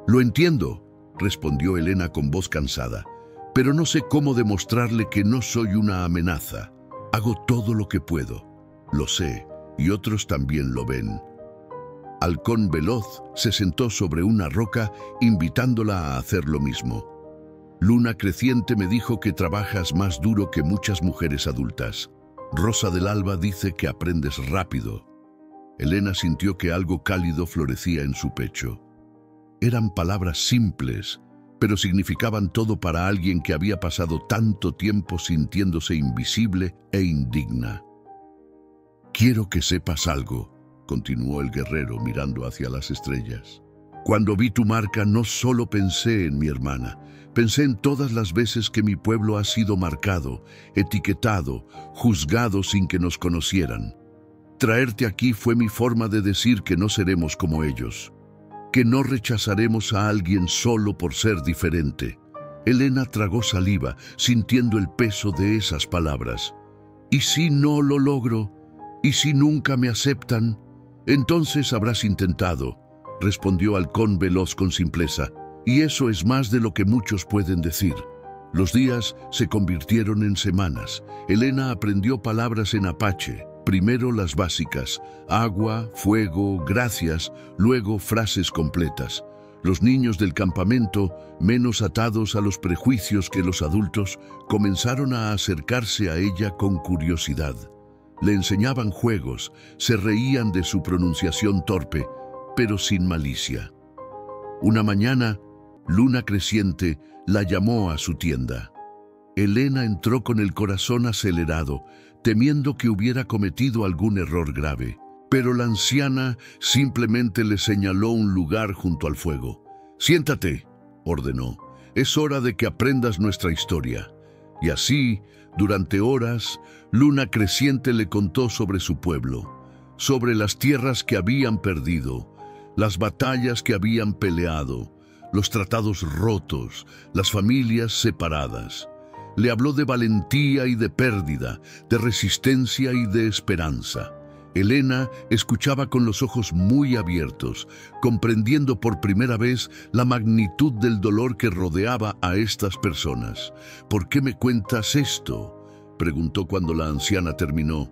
Speaker 1: «Lo entiendo», respondió Elena con voz cansada, «pero no sé cómo demostrarle que no soy una amenaza. Hago todo lo que puedo. Lo sé, y otros también lo ven». Halcón Veloz se sentó sobre una roca, invitándola a hacer lo mismo. «Luna Creciente me dijo que trabajas más duro que muchas mujeres adultas. Rosa del Alba dice que aprendes rápido». Elena sintió que algo cálido florecía en su pecho. Eran palabras simples, pero significaban todo para alguien que había pasado tanto tiempo sintiéndose invisible e indigna. «Quiero que sepas algo», continuó el guerrero mirando hacia las estrellas. «Cuando vi tu marca no solo pensé en mi hermana, pensé en todas las veces que mi pueblo ha sido marcado, etiquetado, juzgado sin que nos conocieran. Traerte aquí fue mi forma de decir que no seremos como ellos, que no rechazaremos a alguien solo por ser diferente. Elena tragó saliva, sintiendo el peso de esas palabras. ¿Y si no lo logro? ¿Y si nunca me aceptan? Entonces habrás intentado, respondió Halcón Veloz con simpleza. Y eso es más de lo que muchos pueden decir. Los días se convirtieron en semanas. Elena aprendió palabras en apache. Primero las básicas: agua, fuego, gracias, luego frases completas. Los niños del campamento, menos atados a los prejuicios que los adultos, comenzaron a acercarse a ella con curiosidad. Le enseñaban juegos, se reían de su pronunciación torpe, pero sin malicia. Una mañana, Luna Creciente la llamó a su tienda. Elena entró con el corazón acelerado, temiendo que hubiera cometido algún error grave. Pero la anciana simplemente le señaló un lugar junto al fuego. «Siéntate», ordenó. «Es hora de que aprendas nuestra historia». Y así, durante horas, Luna Creciente le contó sobre su pueblo, sobre las tierras que habían perdido, las batallas que habían peleado, los tratados rotos, las familias separadas. Le habló de valentía y de pérdida, de resistencia y de esperanza. Elena escuchaba con los ojos muy abiertos, comprendiendo por primera vez la magnitud del dolor que rodeaba a estas personas. «¿Por qué me cuentas esto?», preguntó cuando la anciana terminó.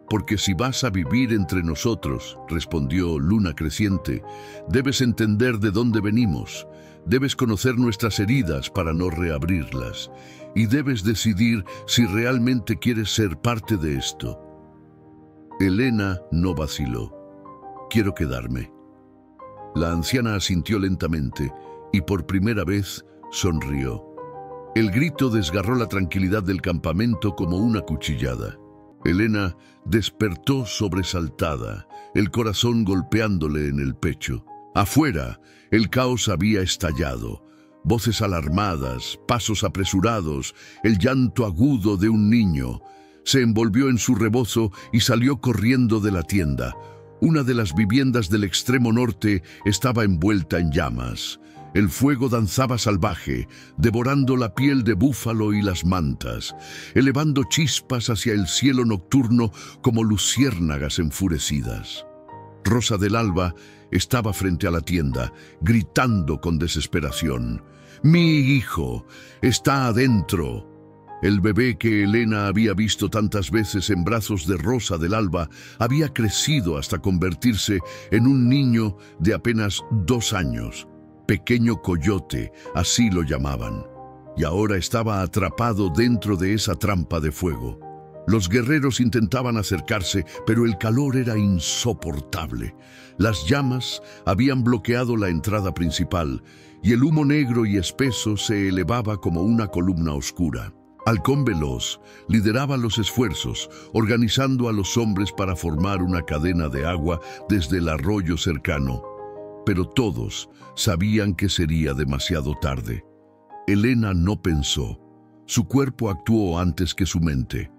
Speaker 1: «Porque si vas a vivir entre nosotros», respondió Luna Creciente, «debes entender de dónde venimos, debes conocer nuestras heridas para no reabrirlas, y debes decidir si realmente quieres ser parte de esto». Elena no vaciló. «Quiero quedarme». La anciana asintió lentamente y por primera vez sonrió. El grito desgarró la tranquilidad del campamento como una cuchillada. Elena despertó sobresaltada, el corazón golpeándole en el pecho. Afuera, el caos había estallado. Voces alarmadas, pasos apresurados, el llanto agudo de un niño. Se envolvió en su rebozo y salió corriendo de la tienda. Una de las viviendas del extremo norte estaba envuelta en llamas. El fuego danzaba salvaje, devorando la piel de búfalo y las mantas, elevando chispas hacia el cielo nocturno como luciérnagas enfurecidas. Rosa del Alba estaba frente a la tienda, gritando con desesperación. «¡Mi hijo está adentro!». El bebé que Elena había visto tantas veces en brazos de Rosa del Alba había crecido hasta convertirse en un niño de apenas 2 años. Pequeño Coyote, así lo llamaban. Y ahora estaba atrapado dentro de esa trampa de fuego. Los guerreros intentaban acercarse, pero el calor era insoportable. Las llamas habían bloqueado la entrada principal, y el humo negro y espeso se elevaba como una columna oscura. Halcón Veloz lideraba los esfuerzos, organizando a los hombres para formar una cadena de agua desde el arroyo cercano. Pero todos sabían que sería demasiado tarde. Elena no pensó. Su cuerpo actuó antes que su mente.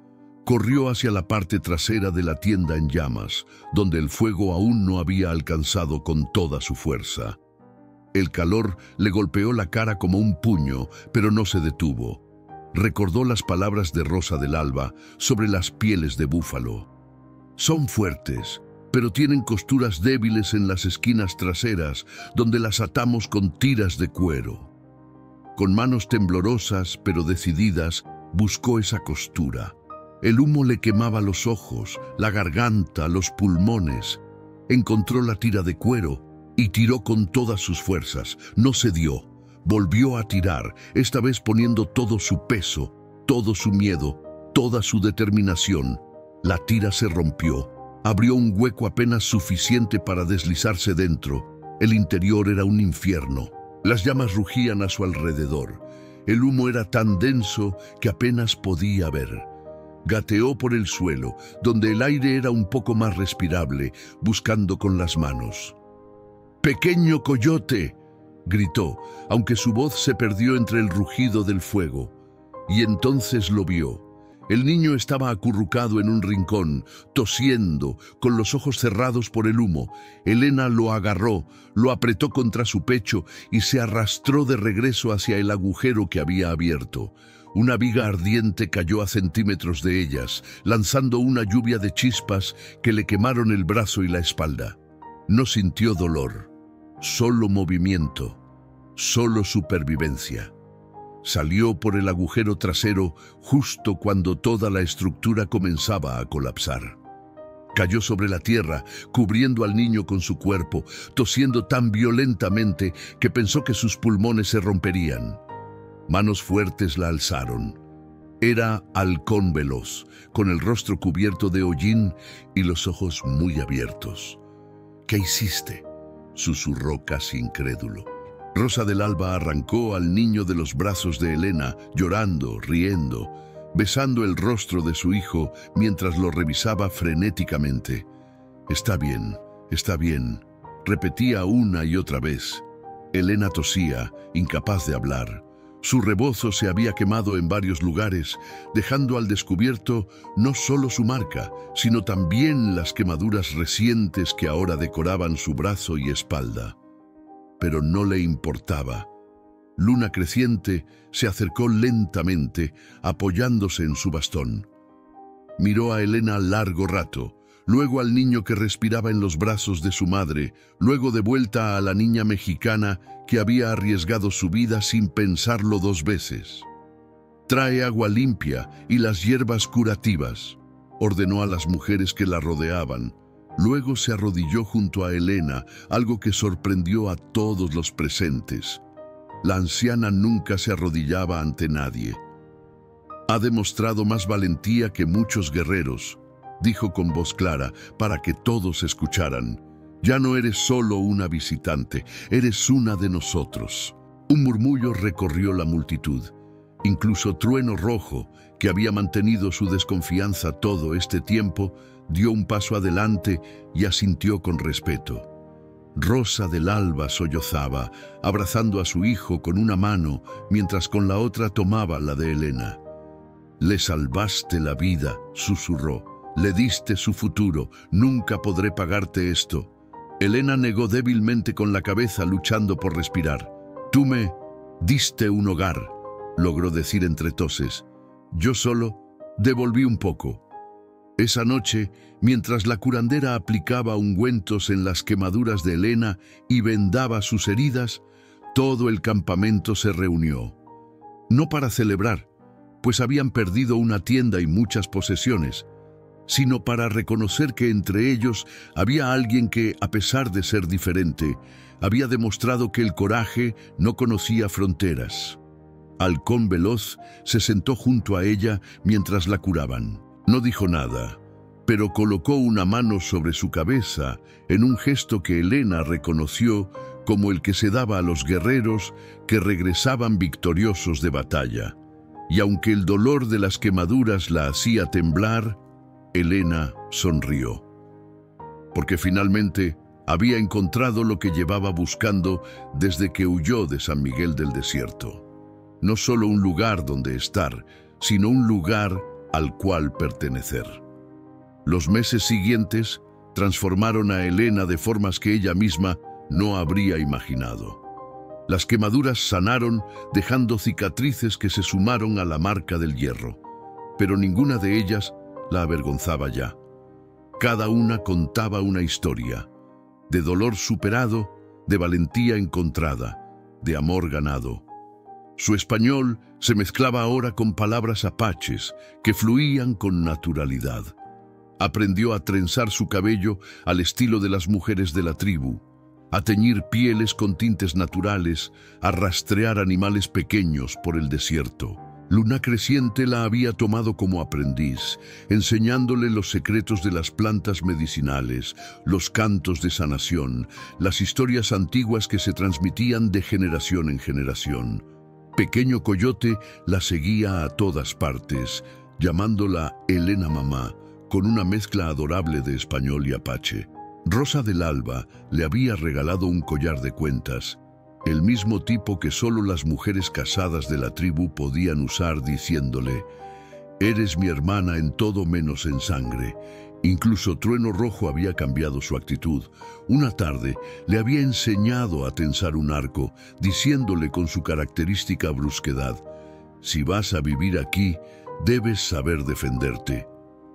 Speaker 1: Corrió hacia la parte trasera de la tienda en llamas, donde el fuego aún no había alcanzado con toda su fuerza. El calor le golpeó la cara como un puño, pero no se detuvo. Recordó las palabras de Rosa del Alba sobre las pieles de búfalo. «Son fuertes, pero tienen costuras débiles en las esquinas traseras, donde las atamos con tiras de cuero». Con manos temblorosas, pero decididas, buscó esa costura. El humo le quemaba los ojos, la garganta, los pulmones. Encontró la tira de cuero y tiró con todas sus fuerzas. No cedió. Volvió a tirar, esta vez poniendo todo su peso, todo su miedo, toda su determinación. La tira se rompió. Abrió un hueco apenas suficiente para deslizarse dentro. El interior era un infierno. Las llamas rugían a su alrededor. El humo era tan denso que apenas podía ver. Gateó por el suelo, donde el aire era un poco más respirable, buscando con las manos. «¡Pequeño Coyote!», gritó, aunque su voz se perdió entre el rugido del fuego. Y entonces lo vio. El niño estaba acurrucado en un rincón, tosiendo, con los ojos cerrados por el humo. Elena lo agarró, lo apretó contra su pecho y se arrastró de regreso hacia el agujero que había abierto. Una viga ardiente cayó a centímetros de ellas, lanzando una lluvia de chispas que le quemaron el brazo y la espalda. No sintió dolor, solo movimiento, solo supervivencia. Salió por el agujero trasero justo cuando toda la estructura comenzaba a colapsar. Cayó sobre la tierra, cubriendo al niño con su cuerpo, tosiendo tan violentamente que pensó que sus pulmones se romperían. Manos fuertes la alzaron. Era Halcón Veloz, con el rostro cubierto de hollín y los ojos muy abiertos. «¿Qué hiciste?», susurró casi incrédulo. Rosa del Alba arrancó al niño de los brazos de Elena, llorando, riendo, besando el rostro de su hijo mientras lo revisaba frenéticamente. Está bien», repetía una y otra vez. Elena tosía, incapaz de hablar. Su rebozo se había quemado en varios lugares, dejando al descubierto no solo su marca, sino también las quemaduras recientes que ahora decoraban su brazo y espalda. Pero no le importaba. Luna Creciente se acercó lentamente, apoyándose en su bastón. Miró a Elena largo rato, luego al niño que respiraba en los brazos de su madre, luego de vuelta a la niña mexicana que había arriesgado su vida sin pensarlo dos veces. «Trae agua limpia y las hierbas curativas», ordenó a las mujeres que la rodeaban. Luego se arrodilló junto a Elena, algo que sorprendió a todos los presentes. La anciana nunca se arrodillaba ante nadie. «Ha demostrado más valentía que muchos guerreros», dijo con voz clara para que todos escucharan. «Ya no eres solo una visitante, eres una de nosotros». Un murmullo recorrió la multitud. Incluso Trueno Rojo, que había mantenido su desconfianza todo este tiempo, dio un paso adelante y asintió con respeto. Rosa del Alba sollozaba, abrazando a su hijo con una mano, mientras con la otra tomaba la de Elena. «Le salvaste la vida», susurró. «Le diste su futuro. Nunca podré pagarte esto». Elena negó débilmente con la cabeza, luchando por respirar. «Tú me diste un hogar», logró decir entre toses. «Yo solo devolví un poco». Esa noche, mientras la curandera aplicaba ungüentos en las quemaduras de Elena y vendaba sus heridas, todo el campamento se reunió. No para celebrar, pues habían perdido una tienda y muchas posesiones, sino para reconocer que entre ellos había alguien que, a pesar de ser diferente, había demostrado que el coraje no conocía fronteras. Halcón Veloz se sentó junto a ella mientras la curaban. No dijo nada, pero colocó una mano sobre su cabeza en un gesto que Elena reconoció como el que se daba a los guerreros que regresaban victoriosos de batalla. Y aunque el dolor de las quemaduras la hacía temblar, Elena sonrió. Porque finalmente había encontrado lo que llevaba buscando desde que huyó de San Miguel del Desierto. No solo un lugar donde estar, sino un lugar al cual pertenecer. Los meses siguientes transformaron a Elena de formas que ella misma no habría imaginado. Las quemaduras sanaron, dejando cicatrices que se sumaron a la marca del hierro, pero ninguna de ellas la avergonzaba ya. Cada una contaba una historia, de dolor superado, de valentía encontrada, de amor ganado. Su español se mezclaba ahora con palabras apaches que fluían con naturalidad. Aprendió a trenzar su cabello al estilo de las mujeres de la tribu, a teñir pieles con tintes naturales, a rastrear animales pequeños por el desierto. Luna Creciente la había tomado como aprendiz, enseñándole los secretos de las plantas medicinales, los cantos de sanación, las historias antiguas que se transmitían de generación en generación. Pequeño Coyote la seguía a todas partes, llamándola Elena Mamá, con una mezcla adorable de español y apache. Rosa del Alba le había regalado un collar de cuentas, el mismo tipo que solo las mujeres casadas de la tribu podían usar, diciéndole: Eres mi hermana en todo menos en sangre. Incluso Trueno Rojo había cambiado su actitud. Una tarde le había enseñado a tensar un arco, diciéndole con su característica brusquedad: si vas a vivir aquí, debes saber defenderte.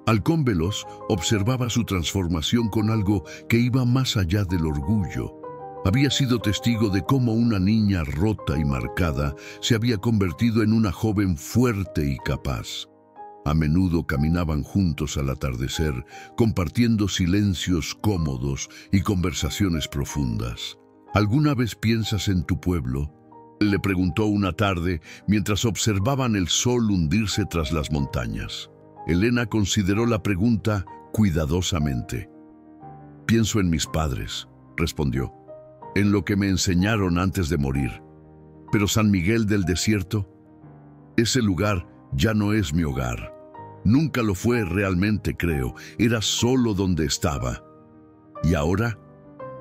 Speaker 1: Halcón Veloz observaba su transformación con algo que iba más allá del orgullo. Había sido testigo de cómo una niña rota y marcada se había convertido en una joven fuerte y capaz. A menudo caminaban juntos al atardecer, compartiendo silencios cómodos y conversaciones profundas. ¿Alguna vez piensas en tu pueblo?, le preguntó una tarde mientras observaban el sol hundirse tras las montañas. Elena consideró la pregunta cuidadosamente. «Pienso en mis padres», respondió, «en lo que me enseñaron antes de morir. Pero San Miguel del Desierto, ese lugar ya no es mi hogar. Nunca lo fue realmente, creo. Era solo donde estaba. ¿Y ahora?».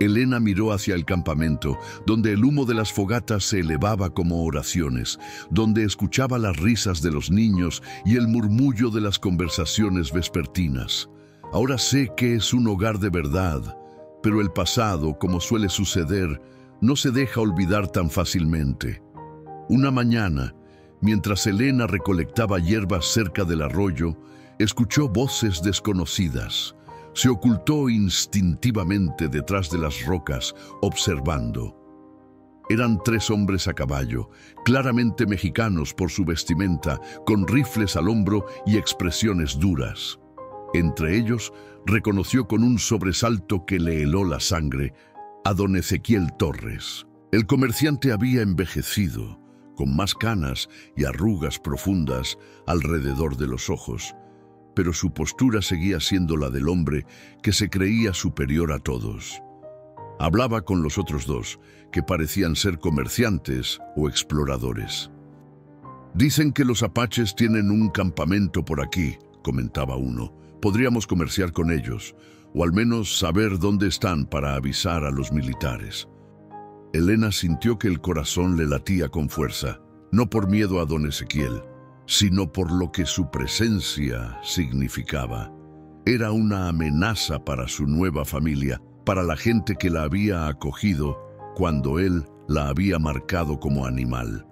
Speaker 1: Elena miró hacia el campamento, donde el humo de las fogatas se elevaba como oraciones, donde escuchaba las risas de los niños y el murmullo de las conversaciones vespertinas. Ahora sé que es un hogar de verdad, pero el pasado, como suele suceder, no se deja olvidar tan fácilmente. Una mañana, mientras Elena recolectaba hierbas cerca del arroyo, escuchó voces desconocidas. Se ocultó instintivamente detrás de las rocas, observando. Eran 3 hombres a caballo, claramente mexicanos por su vestimenta, con rifles al hombro y expresiones duras. Entre ellos, reconoció con un sobresalto que le heló la sangre a don Ezequiel Torres. El comerciante había envejecido, con más canas y arrugas profundas alrededor de los ojos, pero su postura seguía siendo la del hombre que se creía superior a todos. Hablaba con los otros 2, que parecían ser comerciantes o exploradores. «Dicen que los apaches tienen un campamento por aquí», comentaba uno. «Podríamos comerciar con ellos, o al menos saber dónde están para avisar a los militares». Elena sintió que el corazón le latía con fuerza, no por miedo a don Ezequiel, sino por lo que su presencia significaba. Era una amenaza para su nueva familia, para la gente que la había acogido cuando él la había marcado como animal.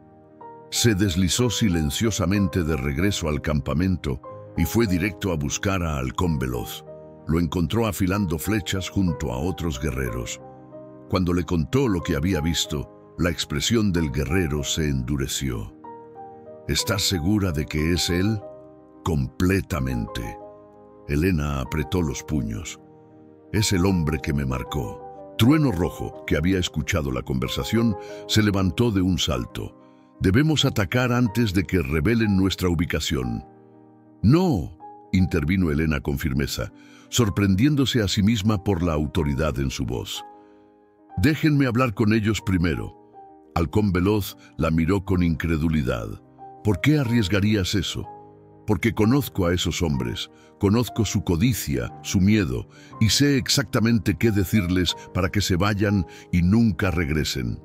Speaker 1: Se deslizó silenciosamente de regreso al campamento y fue directo a buscar a Halcón Veloz. Lo encontró afilando flechas junto a otros guerreros. Cuando le contó lo que había visto, la expresión del guerrero se endureció. «¿Estás segura de que es él?». «Completamente». Elena apretó los puños. «Es el hombre que me marcó». Trueno Rojo, que había escuchado la conversación, se levantó de un salto. «Debemos atacar antes de que revelen nuestra ubicación». «No», intervino Elena con firmeza, sorprendiéndose a sí misma por la autoridad en su voz. «Déjenme hablar con ellos primero». Halcón Veloz la miró con incredulidad. «¿Por qué arriesgarías eso?». «Porque conozco a esos hombres, conozco su codicia, su miedo, y sé exactamente qué decirles para que se vayan y nunca regresen».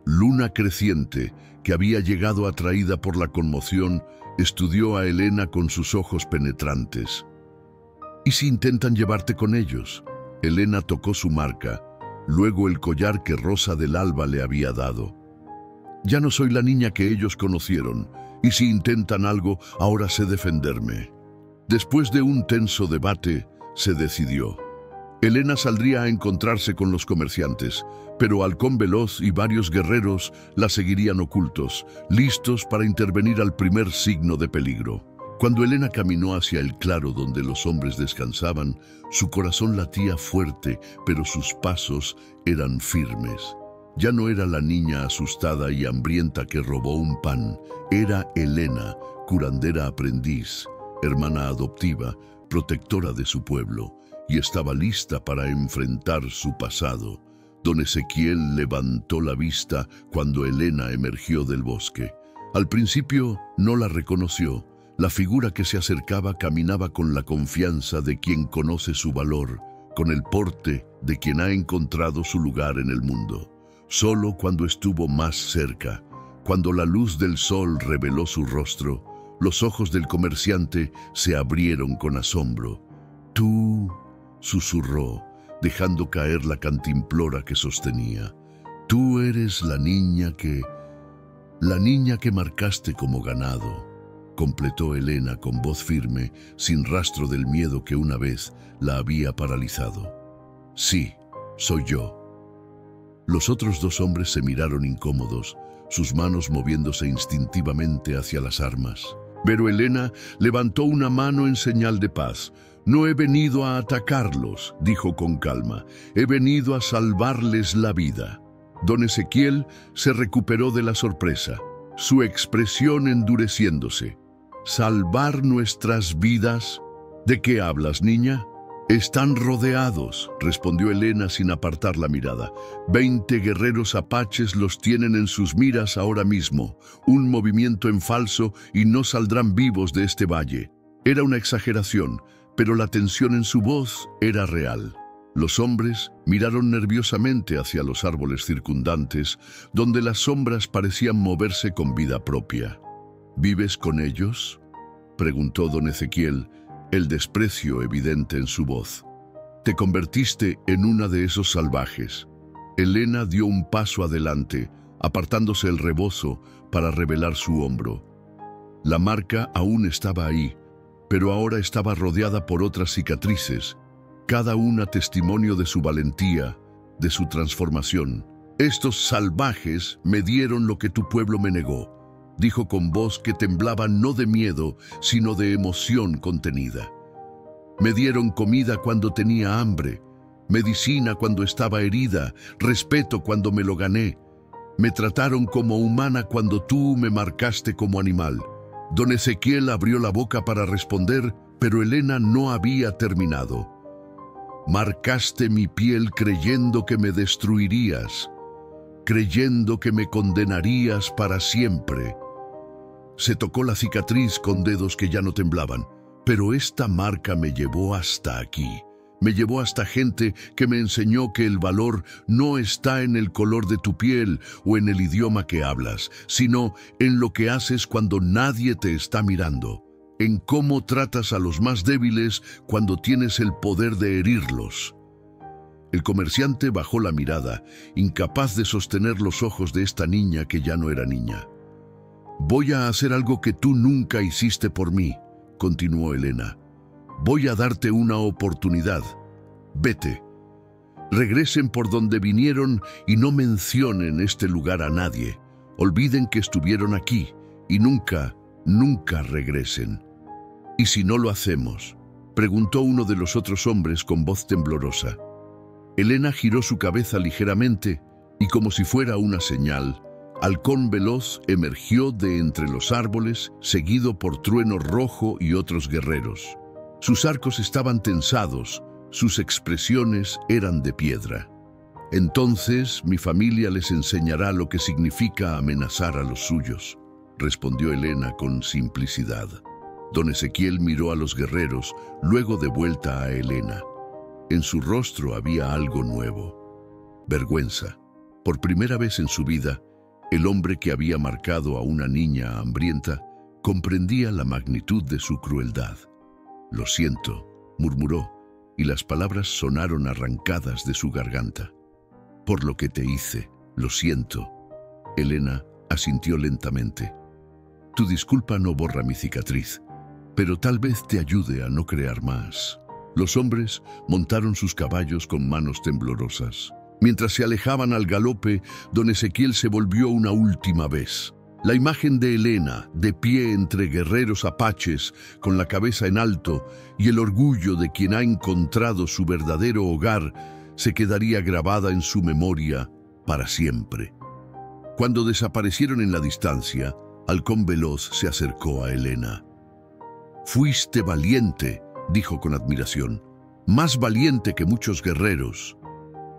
Speaker 1: Luna Creciente, que había llegado atraída por la conmoción, estudió a Elena con sus ojos penetrantes. «¿Y si intentan llevarte con ellos?». Elena tocó su marca, luego el collar que Rosa del Alba le había dado. «Ya no soy la niña que ellos conocieron, y si intentan algo, ahora sé defenderme». Después de un tenso debate, se decidió. Elena saldría a encontrarse con los comerciantes, pero Halcón Veloz y varios guerreros la seguirían ocultos, listos para intervenir al primer signo de peligro. Cuando Elena caminó hacia el claro donde los hombres descansaban, su corazón latía fuerte, pero sus pasos eran firmes. Ya no era la niña asustada y hambrienta que robó un pan, era Elena, curandera aprendiz, hermana adoptiva, protectora de su pueblo, y estaba lista para enfrentar su pasado. Don Ezequiel levantó la vista cuando Elena emergió del bosque. Al principio no la reconoció. La figura que se acercaba caminaba con la confianza de quien conoce su valor, con el porte de quien ha encontrado su lugar en el mundo. Solo cuando estuvo más cerca, cuando la luz del sol reveló su rostro, Los ojos del comerciante se abrieron con asombro. «Tú», susurró, dejando caer la cantimplora que sostenía. «Tú eres la niña que marcaste como ganado», completó Elena con voz firme, sin rastro del miedo que una vez la había paralizado. «Sí, soy yo». Los otros dos hombres se miraron incómodos, sus manos moviéndose instintivamente hacia las armas. Pero Elena levantó una mano en señal de paz. «No he venido a atacarlos», dijo con calma. «He venido a salvarles la vida». Don Ezequiel se recuperó de la sorpresa, su expresión endureciéndose. «¿Salvar nuestras vidas? ¿De qué hablas, niña?» «Están rodeados», respondió Elena sin apartar la mirada. 20 guerreros apaches los tienen en sus miras ahora mismo. Un movimiento en falso y no saldrán vivos de este valle. Era una exageración, pero la tensión en su voz era real. Los hombres miraron nerviosamente hacia los árboles circundantes, donde las sombras parecían moverse con vida propia. «¿Vives con ellos?», preguntó don Ezequiel, el desprecio evidente en su voz. «Te convertiste en una de esos salvajes». Elena dio un paso adelante, apartándose el rebozo para revelar su hombro. La marca aún estaba ahí, pero ahora estaba rodeada por otras cicatrices, cada una testimonio de su valentía, de su transformación. «Estos salvajes me dieron lo que tu pueblo me negó», dijo con voz que temblaba no de miedo, sino de emoción contenida. «Me dieron comida cuando tenía hambre, medicina cuando estaba herida, respeto cuando me lo gané. Me trataron como humana cuando tú me marcaste como animal». Don Ezequiel abrió la boca para responder, pero Elena no había terminado. «Marcaste mi piel creyendo que me destruirías, creyendo que me condenarías para siempre». Se tocó la cicatriz con dedos que ya no temblaban. «Pero esta marca me llevó hasta aquí. Me llevó hasta gente que me enseñó que el valor no está en el color de tu piel o en el idioma que hablas, sino en lo que haces cuando nadie te está mirando, en cómo tratas a los más débiles cuando tienes el poder de herirlos». El comerciante bajó la mirada, incapaz de sostener los ojos de esta niña que ya no era niña. «Voy a hacer algo que tú nunca hiciste por mí», continuó Elena. «Voy a darte una oportunidad. Vete. Regresen por donde vinieron y no mencionen este lugar a nadie. Olviden que estuvieron aquí y nunca regresen». «¿Y si no lo hacemos?», preguntó uno de los otros hombres con voz temblorosa. Elena giró su cabeza ligeramente y, como si fuera una señal, Halcón Veloz emergió de entre los árboles, seguido por Trueno Rojo y otros guerreros. Sus arcos estaban tensados, sus expresiones eran de piedra. «Entonces mi familia les enseñará lo que significa amenazar a los suyos», respondió Elena con simplicidad. Don Ezequiel miró a los guerreros, luego de vuelta a Elena. En su rostro había algo nuevo. Vergüenza. Por primera vez en su vida, el hombre que había marcado a una niña hambrienta comprendía la magnitud de su crueldad. «Lo siento», murmuró, y las palabras sonaron arrancadas de su garganta. «Por lo que te hice, lo siento». Elena asintió lentamente. «Tu disculpa no borra mi cicatriz, pero tal vez te ayude a no crear más». Los hombres montaron sus caballos con manos temblorosas. Mientras se alejaban al galope, don Ezequiel se volvió una última vez. La imagen de Elena, de pie entre guerreros apaches, con la cabeza en alto, y el orgullo de quien ha encontrado su verdadero hogar, se quedaría grabada en su memoria para siempre. Cuando desaparecieron en la distancia, Halcón Veloz se acercó a Elena. «Fuiste valiente», dijo con admiración, «más valiente que muchos guerreros».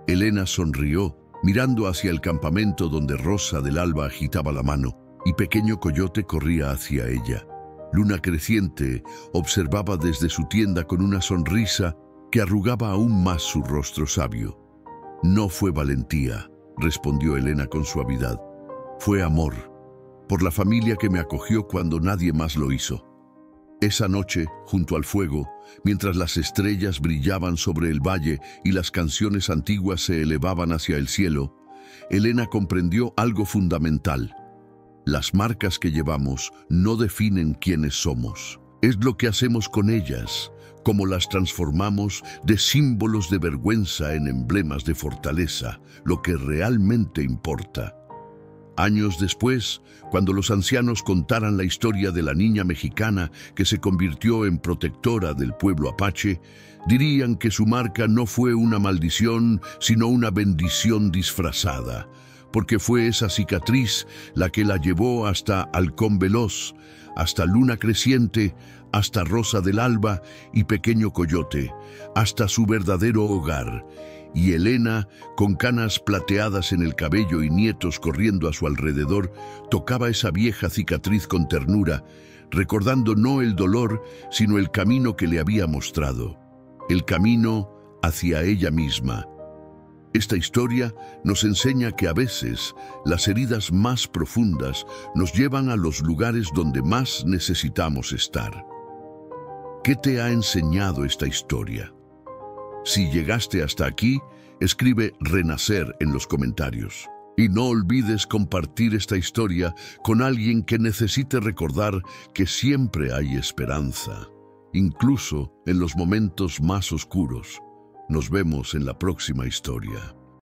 Speaker 1: Elena sonrió, mirando hacia el campamento donde Rosa del Alba agitaba la mano y Pequeño Coyote corría hacia ella. Luna Creciente observaba desde su tienda con una sonrisa que arrugaba aún más su rostro sabio. «No fue valentía», respondió Elena con suavidad. «Fue amor. por la familia que me acogió cuando nadie más lo hizo. Esa noche, junto al fuego, mientras las estrellas brillaban sobre el valle y las canciones antiguas se elevaban hacia el cielo, Elena comprendió algo fundamental. Las marcas que llevamos no definen quiénes somos. Es lo que hacemos con ellas, cómo las transformamos de símbolos de vergüenza en emblemas de fortaleza, lo que realmente importa. Años después, cuando los ancianos contaran la historia de la niña mexicana que se convirtió en protectora del pueblo apache, dirían que su marca no fue una maldición, sino una bendición disfrazada, porque fue esa cicatriz la que la llevó hasta Halcón Veloz, hasta Luna Creciente, hasta Rosa del Alba y Pequeño Coyote, hasta su verdadero hogar. Y Elena, con canas plateadas en el cabello y nietos corriendo a su alrededor, tocaba esa vieja cicatriz con ternura, recordando no el dolor, sino el camino que le había mostrado, el camino hacia ella misma. Esta historia nos enseña que a veces las heridas más profundas nos llevan a los lugares donde más necesitamos estar. ¿Qué te ha enseñado esta historia? Si llegaste hasta aquí, escribe Renacer en los comentarios. Y no olvides compartir esta historia con alguien que necesite recordar que siempre hay esperanza, incluso en los momentos más oscuros. Nos vemos en la próxima historia.